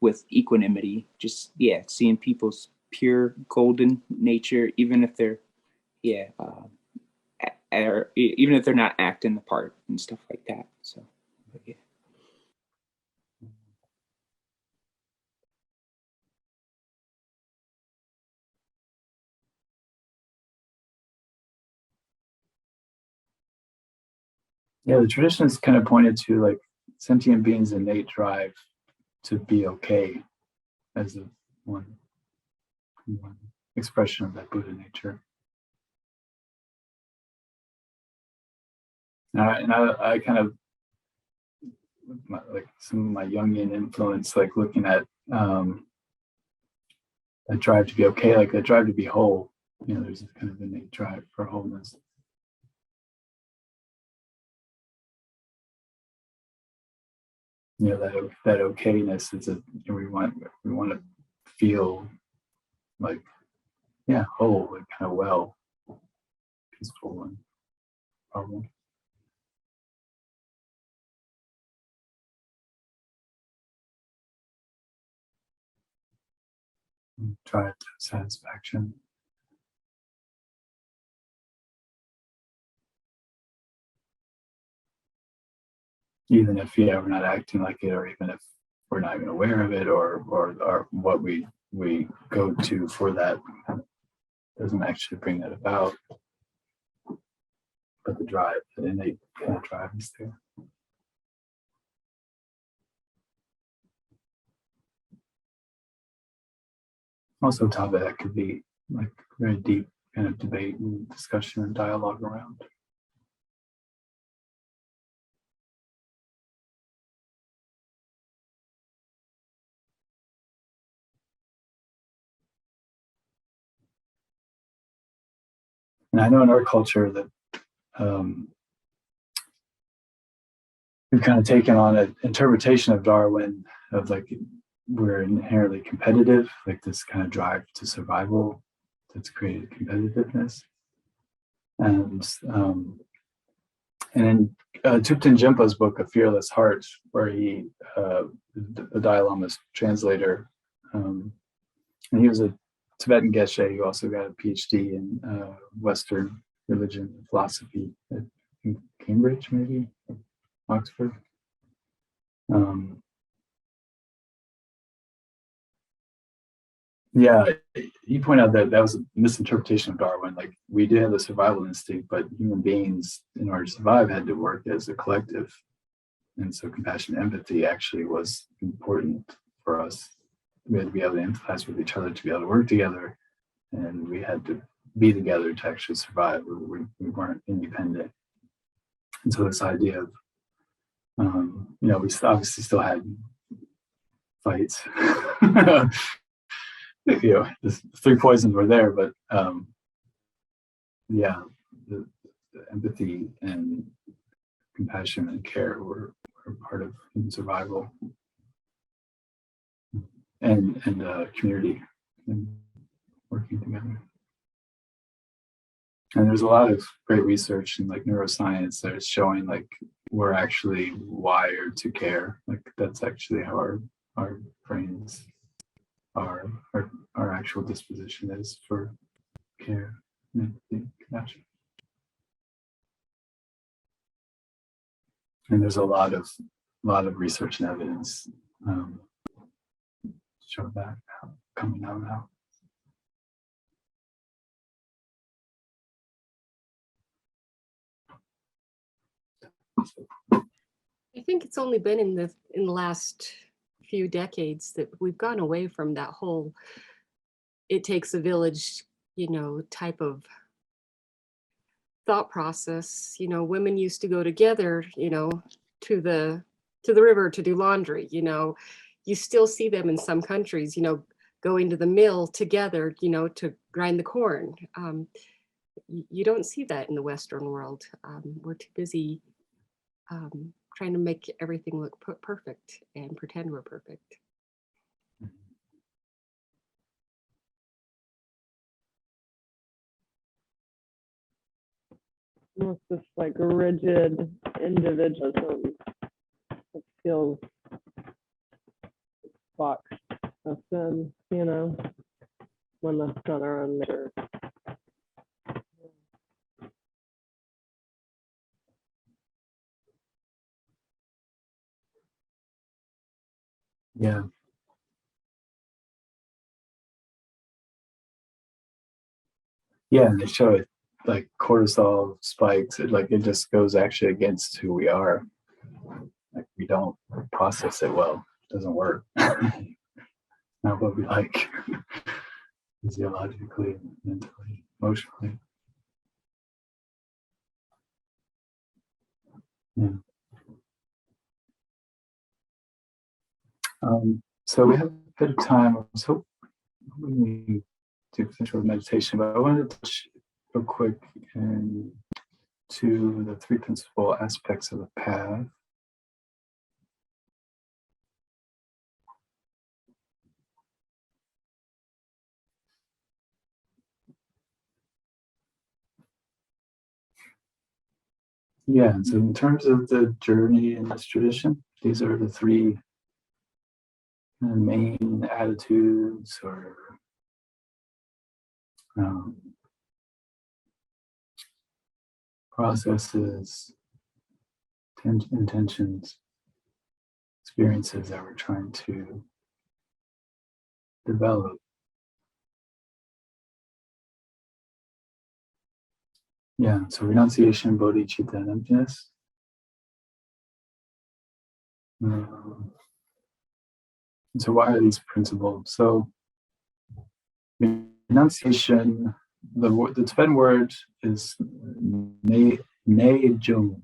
with equanimity, just seeing people's pure golden nature, even if they're even if they're not acting the part and stuff like that. So yeah. Yeah, the traditions kind of pointed to like sentient beings' innate drive to be okay as one expression of that Buddha nature. And I kind of, like some of my Jungian influence, like looking at that drive to be okay, like that drive to be whole. There's a kind of innate drive for wholeness. That okayness is we want to feel like whole, like kind of well, peaceful and normal. Drive to satisfaction. Even if we're not acting like it, or even if we're not even aware of it, or what we go to for that doesn't actually bring that about, but the drive, the innate kind of drive is there. Also, a topic that could be like very deep kind of debate and discussion and dialogue around. And I know in our culture that we've kind of taken on an interpretation of Darwin of like we're inherently competitive, like this kind of drive to survival that's created competitiveness. And then Thubten Jinpa's book, A Fearless Heart, where he, the Dalai Lama's translator, and he was a Tibetan geshe who also got a PhD in Western religion and philosophy at Cambridge, maybe Oxford. Yeah, you point out that that was a misinterpretation of Darwin. Like, we do have the survival instinct, but human beings, in order to survive, had to work as a collective. And so compassion and empathy actually was important for us. We had to be able to empathize with each other to be able to work together. And we had to be together to actually survive. We weren't independent. And so this idea of, we obviously still had fights. The three poisons were there, but the empathy and compassion and care were part of human survival and community and working together. And there's a lot of great research in like neuroscience that is showing like we're actually wired to care. Like that's actually how our brains our actual disposition is for care and compassion. And there's a lot of research and evidence show that coming out now. I think it's only been in the last few decades that we've gone away from that whole it takes a village, type of thought process. Women used to go together, to the river to do laundry. You still see them in some countries, going to the mill together, to grind the corn. You don't see that in the Western world. We're too busy trying to make everything look perfect and pretend we're perfect. Almost this like rigid individualism that feels boxed us in, when that's not our own nature. Yeah. Yeah, and they show it like cortisol spikes. It just goes actually against who we are. Like we don't process it well. It doesn't work. Not what we like physiologically, mentally, emotionally. Yeah. So we have a bit of time. I was hoping we do finish with meditation, but I wanted to touch real quick to the three principal aspects of the path. Yeah, and so in terms of the journey in this tradition, these are the three main attitudes or processes, intentions, experiences that we're trying to develop. Yeah, so renunciation, bodhicitta, and emptiness. So why are these principles? So renunciation, the Tibetan word is ne jung.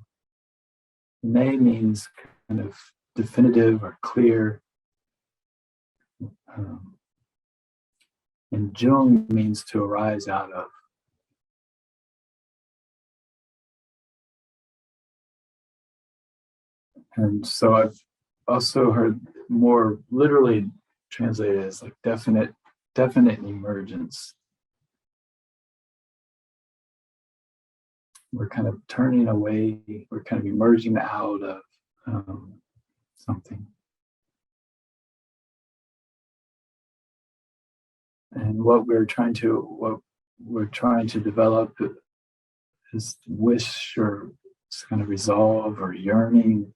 Ne means kind of definitive or clear. And jung means to arise out of. And so I've also heard more literally translated as like definite emergence. we're kind of turning away, we're kind of emerging out of something. And what we're trying to develop is wish or kind of resolve or yearning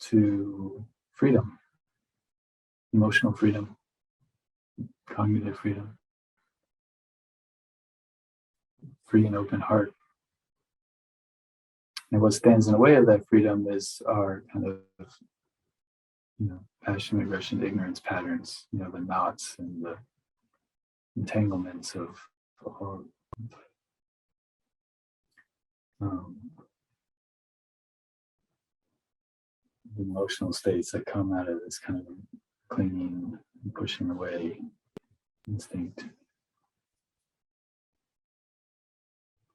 to freedom, emotional freedom, cognitive freedom, free and open heart. And what stands in the way of that freedom is our kind of, passion, aggression, ignorance patterns, the knots and the entanglements of our emotional states that come out of this kind of clinging and pushing away instinct.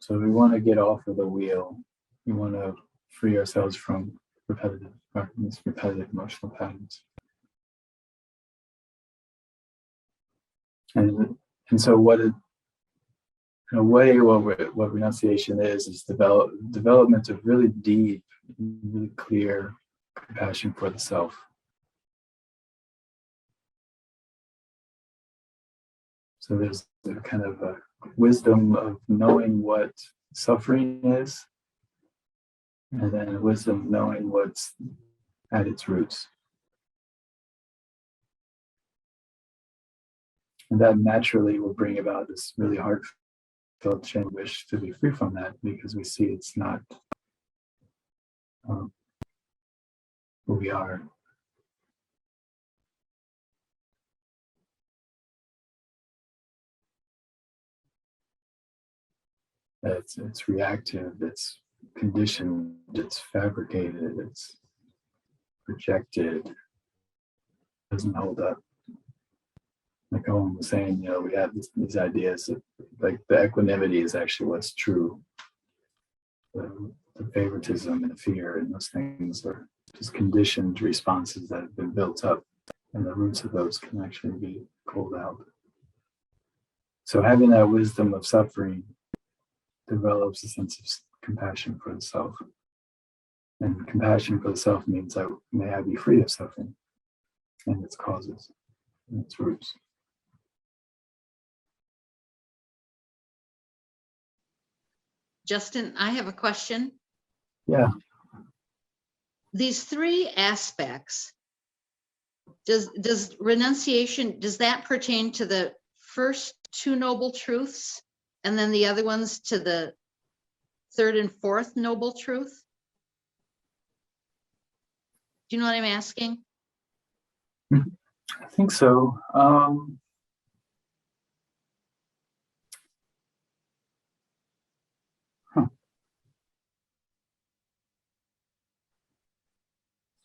So we want to get off of the wheel. We want to free ourselves from these repetitive emotional patterns. And so what renunciation is development of really deep, really clear compassion for the self. So there's a kind of a wisdom of knowing what suffering is, and then wisdom of knowing what's at its roots. And that naturally will bring about this really heartfelt genuine wish to be free from that, because we see it's not who we are. It's reactive, it's conditioned, it's fabricated, it's projected, doesn't hold up. Like Owen was saying, we have these ideas that, like, the equanimity is actually what's true. The favoritism and fear and those things are just conditioned responses that have been built up, and the roots of those can actually be pulled out. So having that wisdom of suffering develops a sense of compassion for the self. And compassion for the self means that may I be free of suffering and its causes and its roots. Justin, I have a question. Yeah. These three aspects, does renunciation, does that pertain to the first two noble truths, and then the other ones to the third and fourth noble truth? Do you know what I'm asking? I think so.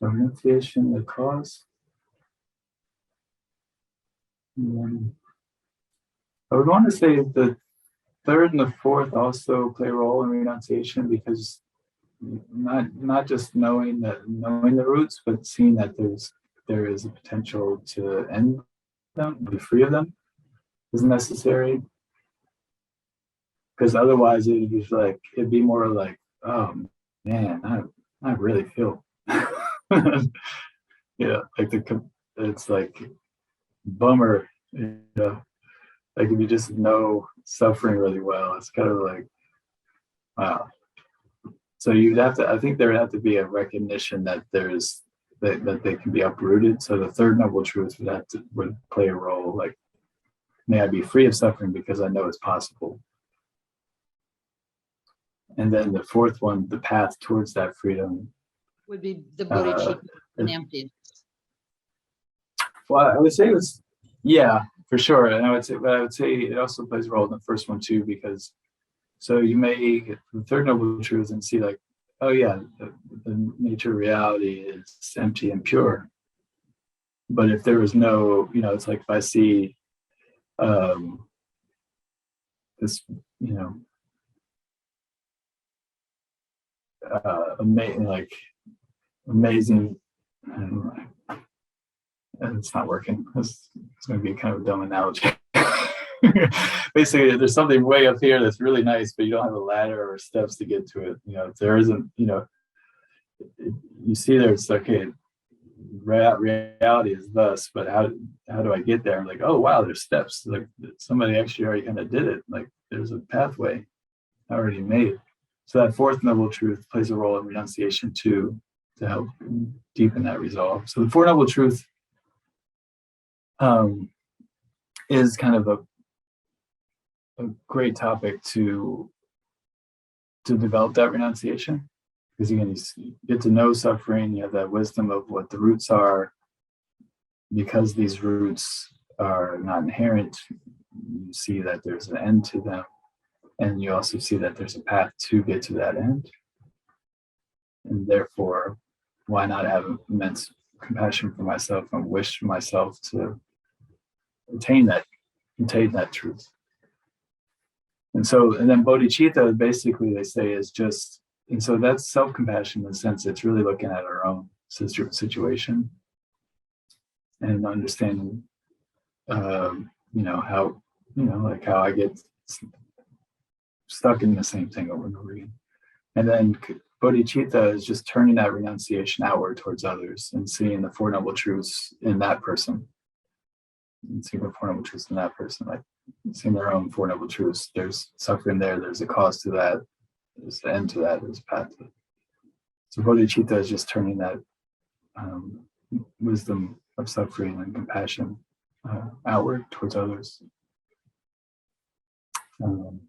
So renunciation, the cause. I would want to say the third and the fourth also play a role in renunciation, because not just knowing the roots, but seeing that there is a potential to end them, be free of them, is necessary. Because otherwise it'd be more like, oh man, I really feel like it's like bummer, like if you just know suffering really well, it's kind of like, wow. So I think there would have to be a recognition that that they can be uprooted. So the third noble truth would play a role, like, may I be free of suffering because I know it's possible. And then the fourth one, the path towards that freedom, Would be the bodhicitta and emptiness. well, I would say for sure. And I would say it also plays a role in the first one too, because so you may get the third noble truth and see, like, oh yeah, the nature of reality is empty and pure. But if there was no, it's like if I see this, amazing, and it's not working. It's going to be kind of a dumb analogy. basically there's something way up here that's really nice, but you don't have a ladder or steps to get to it. If there isn't, you see there, it's okay. Reality is thus, but how do I get there? Like, oh wow, there's steps. Like somebody actually already kind of did it. Like there's a pathway already made. So that fourth noble truth plays a role in renunciation too, to help deepen that resolve. So the four noble truth is kind of a great topic to develop that renunciation, because you get to know suffering, you have that wisdom of what the roots are. Because these roots are not inherent, you see that there's an end to them, and you also see that there's a path to get to that end. And therefore, why not have immense compassion for myself and wish myself to attain that truth? And then bodhicitta, basically they say, is just, and so that's self-compassion in the sense it's really looking at our own situation and understanding, how I get stuck in the same thing over and over again. And then bodhicitta is just turning that renunciation outward towards others and seeing the Four Noble Truths in that person. And seeing the Four Noble Truths in that person, like seeing their own Four Noble Truths. There's suffering there, there's a cause to that, there's the end to that, there's a path to it. So bodhicitta is just turning that wisdom of suffering and compassion outward towards others. And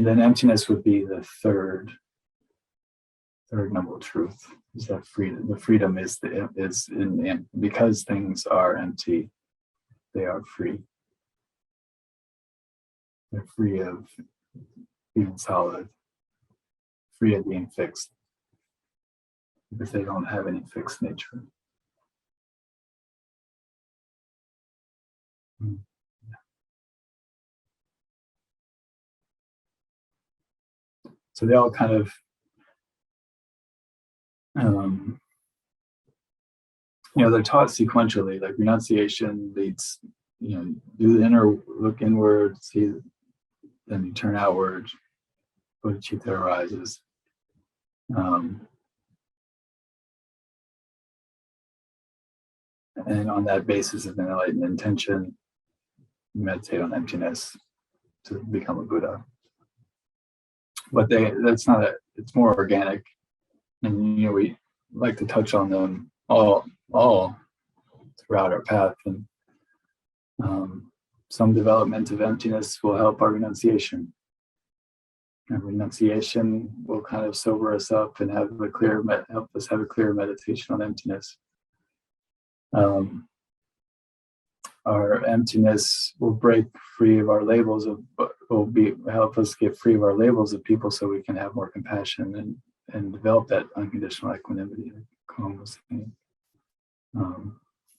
then emptiness would be the third noble truth. Is that freedom? The freedom is because things are empty, they are free. They're free of being solid, free of being fixed, because they don't have any fixed nature. So they all kind of, they're taught sequentially. Like renunciation leads, do the inner, look inward, see, then you turn outward, bodhicitta arises. And on that basis of enlightened intention, you meditate on emptiness to become a Buddha. But it's more organic. And we like to touch on them all throughout our path. And some development of emptiness will help our renunciation. And renunciation will kind of sober us up and help us have a clear meditation on emptiness. Our emptiness will break free of our labels help us get free of our labels of people, so we can have more compassion and develop that unconditional equanimity that Colin was saying.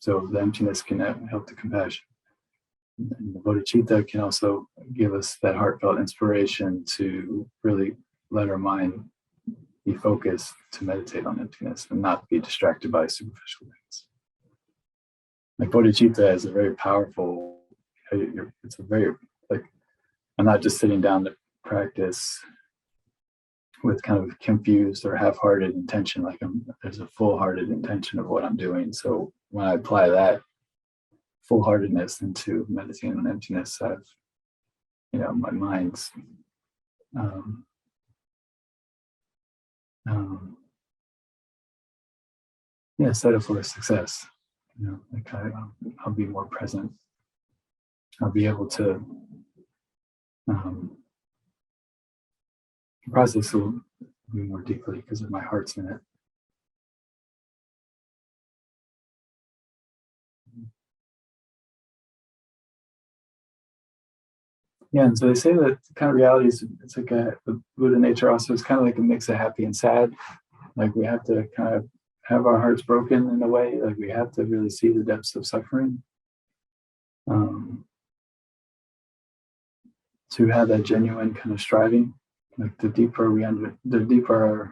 So the emptiness can help the compassion. And the bodhicitta can also give us that heartfelt inspiration to really let our mind be focused to meditate on emptiness and not be distracted by superficial things. Like bodhicitta is a very powerful, I'm not just sitting down to practice with kind of confused or half-hearted intention, there's a full-hearted intention of what I'm doing. So when I apply that full-heartedness into meditating on emptiness, my mind's set up for success. I'll be more present. I'll be able to process will be more deeply because of my heart's in it. Yeah, and so they say that kind of reality is, it's like the Buddha nature also is kind of like a mix of happy and sad. Like we have to kind of have our hearts broken in a way. Like we have to really see the depths of suffering to have that genuine kind of striving. Like the deeper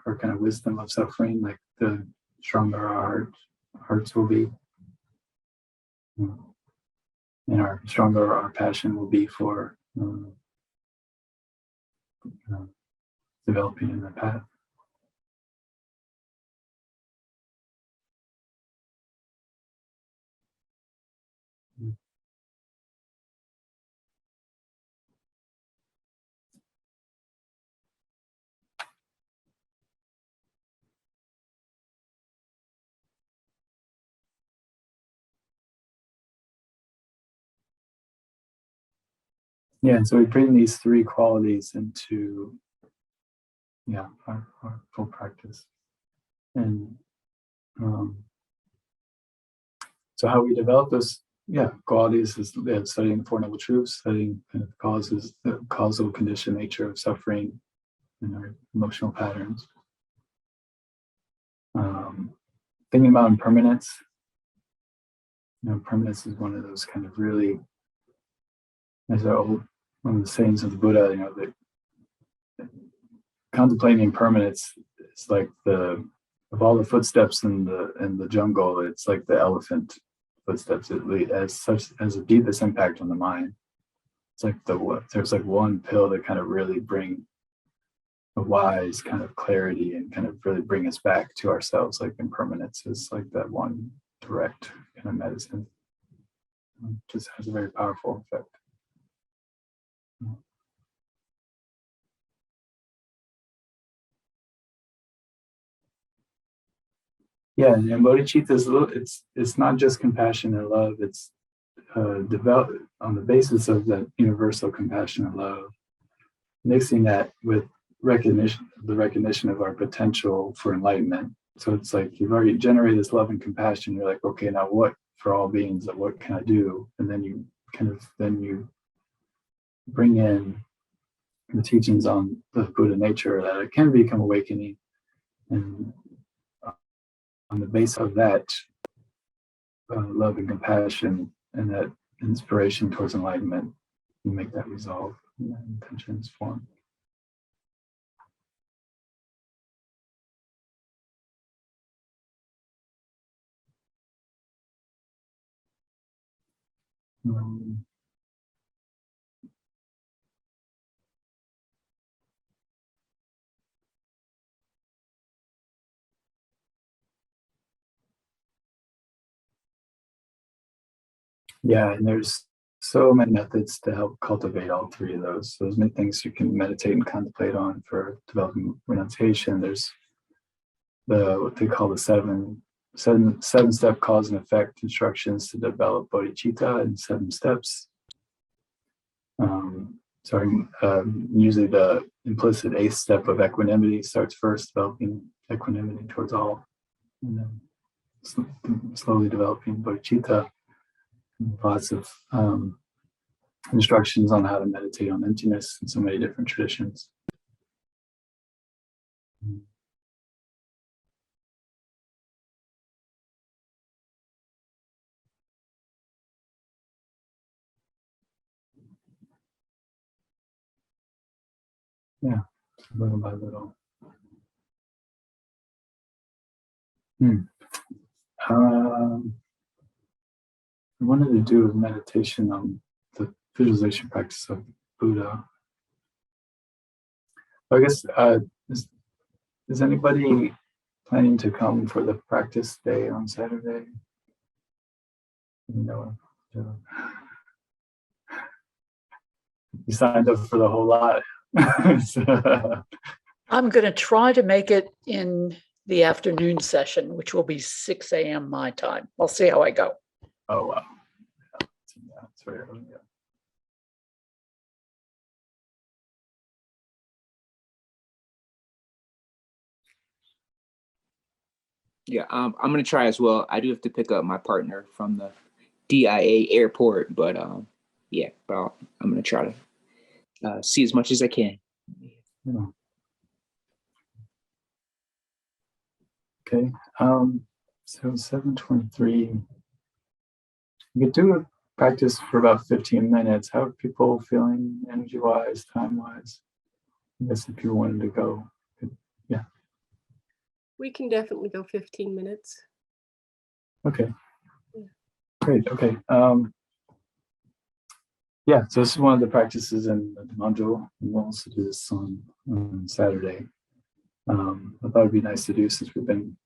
our kind of wisdom of suffering, like the stronger our hearts will be. and our stronger our passion will be for developing in the path. Yeah, and so we bring these three qualities into our full practice. And so how we develop those qualities is studying the Four Noble Truths, studying kind of causes, the causal condition nature of suffering and our emotional patterns. Thinking about impermanence. Impermanence is one of those kind of really, as one of the sayings of the Buddha, that contemplating impermanence is like of all the footsteps in the jungle, it's like the elephant footsteps. It has the deepest impact on the mind. It's like there's like one pill that kind of really bring a wise kind of clarity and kind of really bring us back to ourselves. Like impermanence is like that one direct kind of medicine. Just has a very powerful effect. Yeah, and bodhicitta is it's not just compassion and love. It's developed on the basis of that universal compassion and love, mixing that with the recognition of our potential for enlightenment. So it's like you've already generated this love and compassion. You're like, okay, now what for all beings? What can I do? And then you bring in the teachings on the Buddha nature that it can become awakening, and on the basis of that love and compassion and that inspiration towards enlightenment, you make that resolve and that intentions form. Yeah, and there's so many methods to help cultivate all three of those. So there's many things you can meditate and contemplate on for developing renunciation. There's what they call the seven-step cause and effect instructions to develop bodhicitta in 7 steps. Usually the implicit 8th step of equanimity starts first, developing equanimity towards all, and then slowly developing bodhicitta. Lots of instructions on how to meditate on emptiness in so many different traditions. Yeah, little by little. I wanted to do a meditation on the visualization practice of Buddha. I guess, is anybody planning to come for the practice day on Saturday? No. You signed up for the whole lot. I'm going to try to make it in the afternoon session, which will be 6 a.m. my time. I'll see how I go. Oh, wow. Yeah, it's very early. Yeah, I'm gonna try as well. I do have to pick up my partner from the DIA airport, but I'm gonna try to see as much as I can. Yeah. Okay. So 7:23. You could do a practice for about 15 minutes. How are people feeling energy-wise, time-wise? I guess if you wanted to go, yeah. We can definitely go 15 minutes. Okay. Great. Okay. Yeah. So this is one of the practices in the module. We'll also do this on Saturday. I thought it'd be nice to do since we've been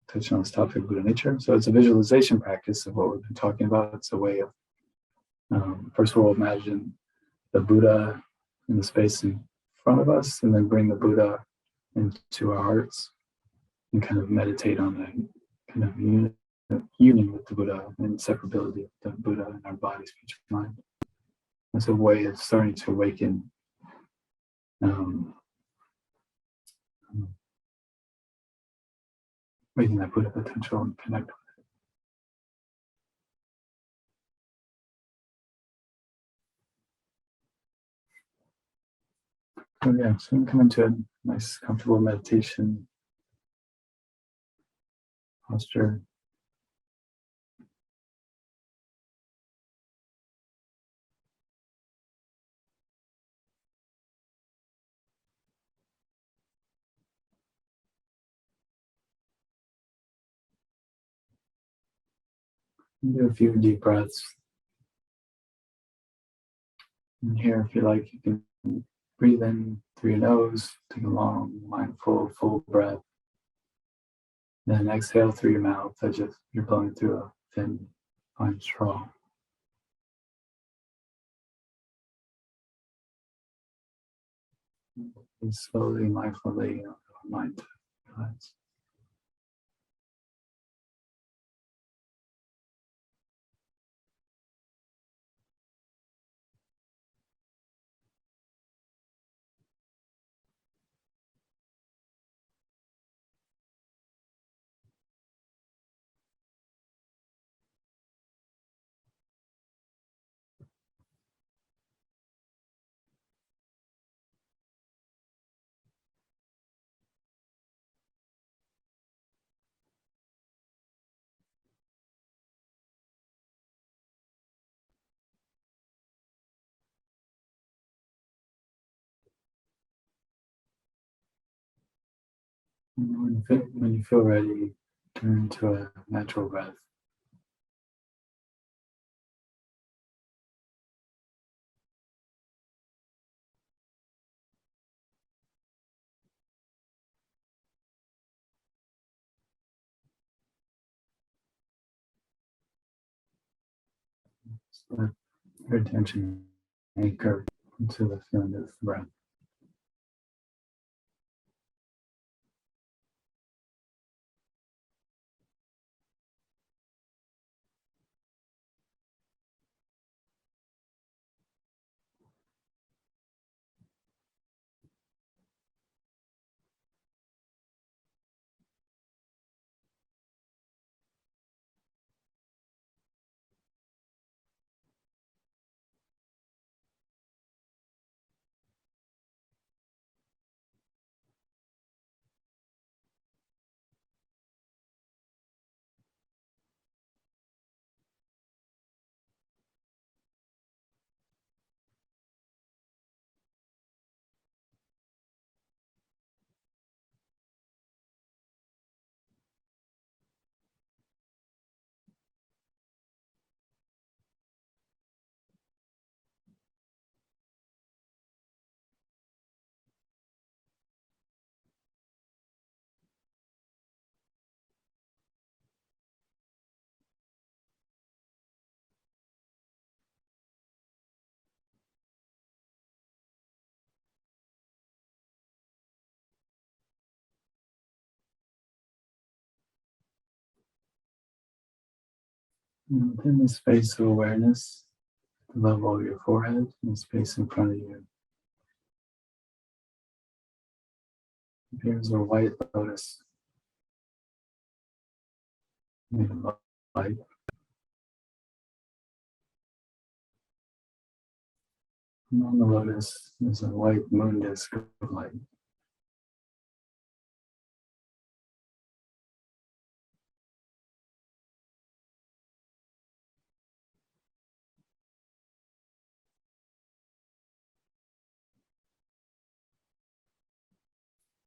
touching on this topic of Buddha nature. So it's a visualization practice of what we've been talking about. It's a way of first we'll imagine the Buddha in the space in front of us, and then bring the Buddha into our hearts and kind of meditate on the kind of union with the Buddha and separability of the Buddha in our body, speech, and mind. It's a way of starting to awaken making that Buddha potential and connect with it. So yeah, so you can come into a nice, comfortable meditation posture. Do a few deep breaths. And here, if you like, you can breathe in through your nose, take a long, mindful, full breath. Then exhale through your mouth as if you're blowing through a thin, fine straw. And slowly, mindfully, allow our mind to relax. And when you feel ready, turn to a natural breath. So let your attention anchor into the feeling of the breath. And within this space of awareness, the level of your forehead and the space in front of you, appears a white lotus made of light. And on the lotus is a white moon disk of light.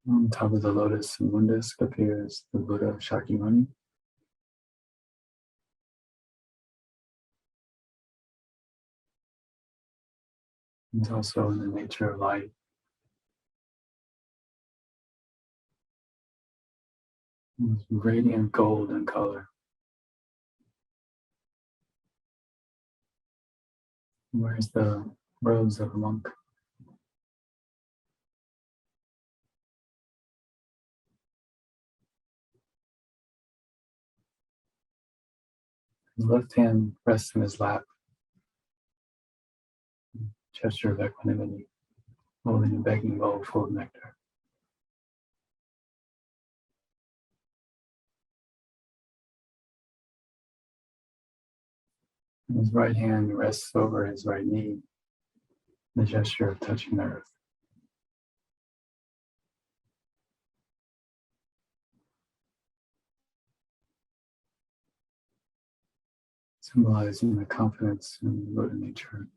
On top of the lotus and moon disk appears the Buddha Shakyamuni. It's also in the nature of light. It's radiant gold in color. Where's the robes of a monk? His left hand rests in his lap, gesture of equanimity, holding a begging bowl full of nectar. And his right hand rests over his right knee, the gesture of touching the earth. Symbolizing the confidence in Buddha nature.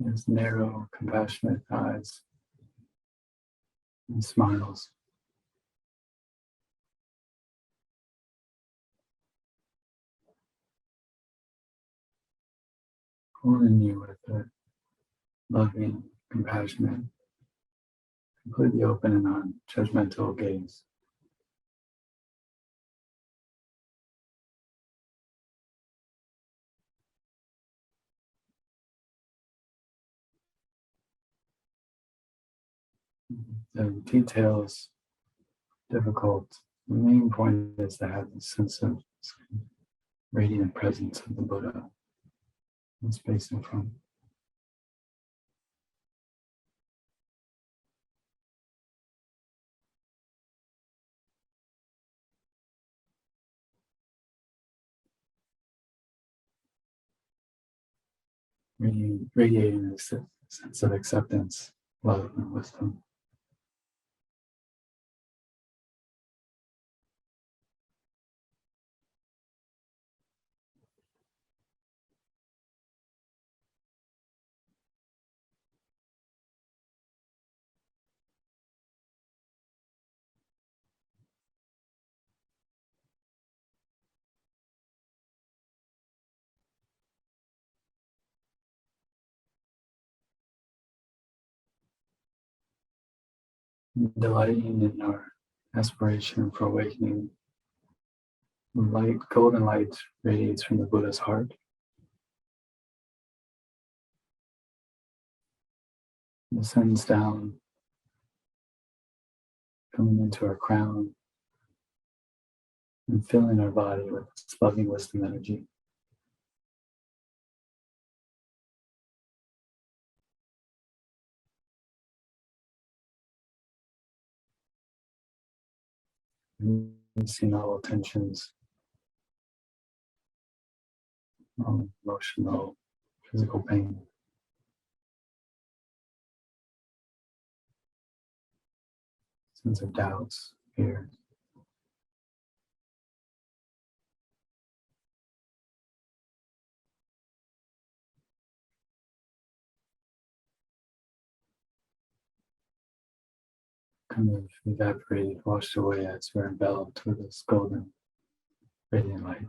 His narrow, compassionate eyes and smiles. Holding you with a loving, compassionate, completely open and non-judgmental gaze. The details difficult. The main point is to have a sense of radiant presence of the Buddha in space in front. Radiating a sense of acceptance, love, and wisdom. Delighting in our aspiration for awakening, light, golden light radiates from the Buddha's heart. Descends down, coming into our crown, and filling our body with its loving wisdom energy. Releasing all tensions, all emotional, physical pain. Sense of doubts, fear. Kind of evaporated, washed away as we're enveloped with this golden, radiant light.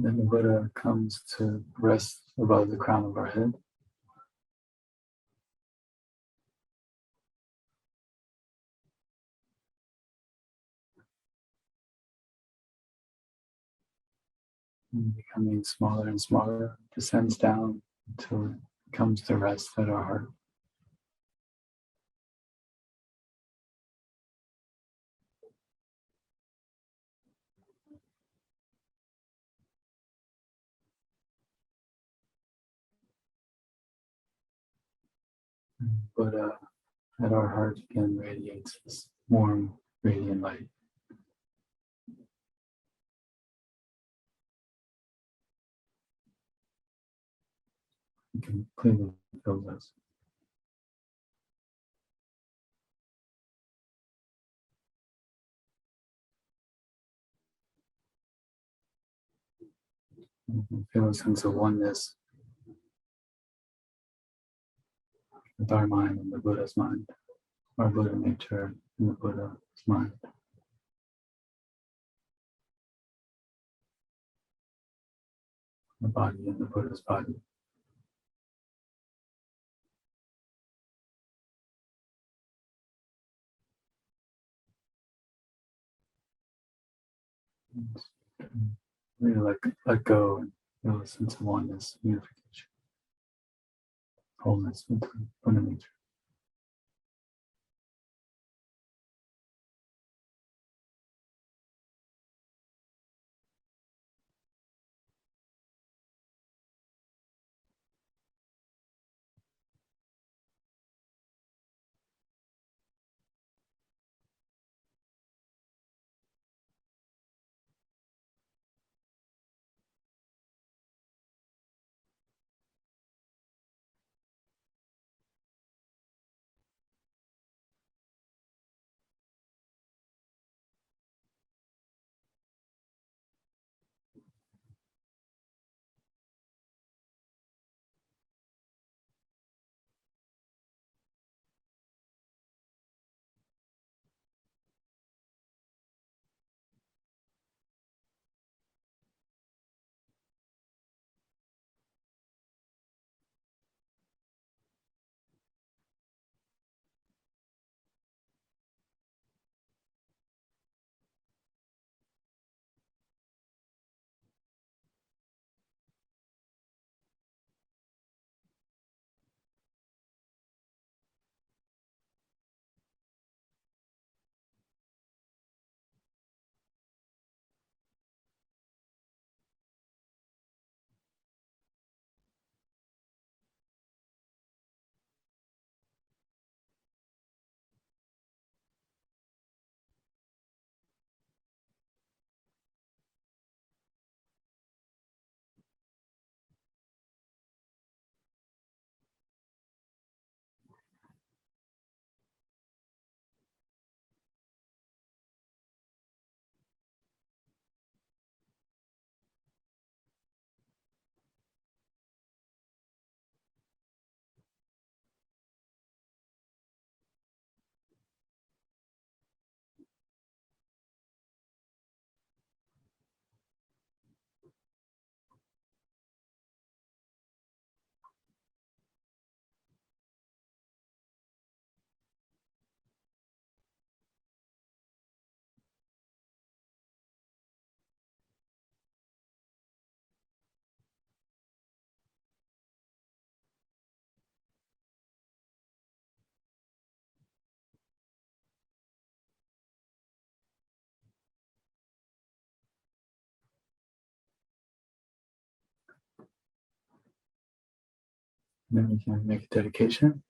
Then the Buddha comes to rest above the crown of our head. and becoming smaller and smaller, descends down until it comes to rest at our heart. Buddha at our heart again radiates this warm, radiant light. It completely fills us. You can feel a sense of oneness with our mind and the Buddha's mind, our Buddha nature and the Buddha's mind. The body and the Buddha's body. Really let go and feel a sense of oneness, unification, wholeness with the Buddha nature. Then we can make a dedication.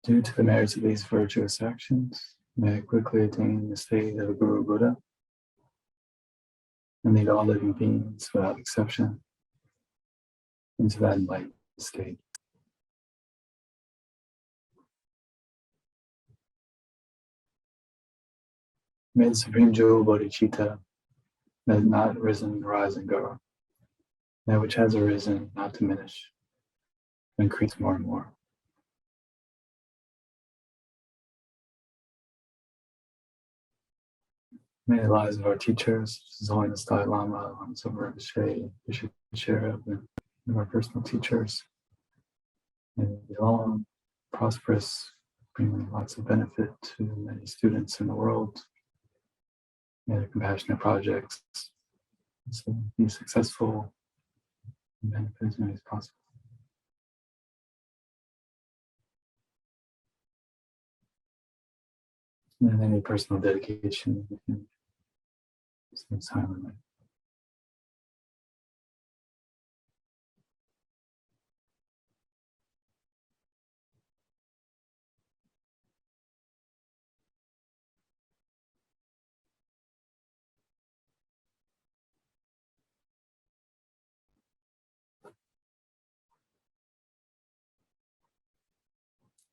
Due to the merits of these virtuous actions, may I quickly attain the state of a Guru Buddha and lead all living beings without exception into that enlightened state. May the Supreme Jewel Bodhicitta that has not risen rise and go. That which has arisen not diminish, but increase more and more. May the lives of our teachers, His Holiness Dalai Lama, Bishop Sherab, and of our personal teachers, may they be long, prosperous, bringing lots of benefit to many students in the world, may the compassionate projects also be successful and benefit as many as possible. And any personal dedication, we can spend time on it.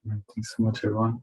All right, thanks so much, everyone.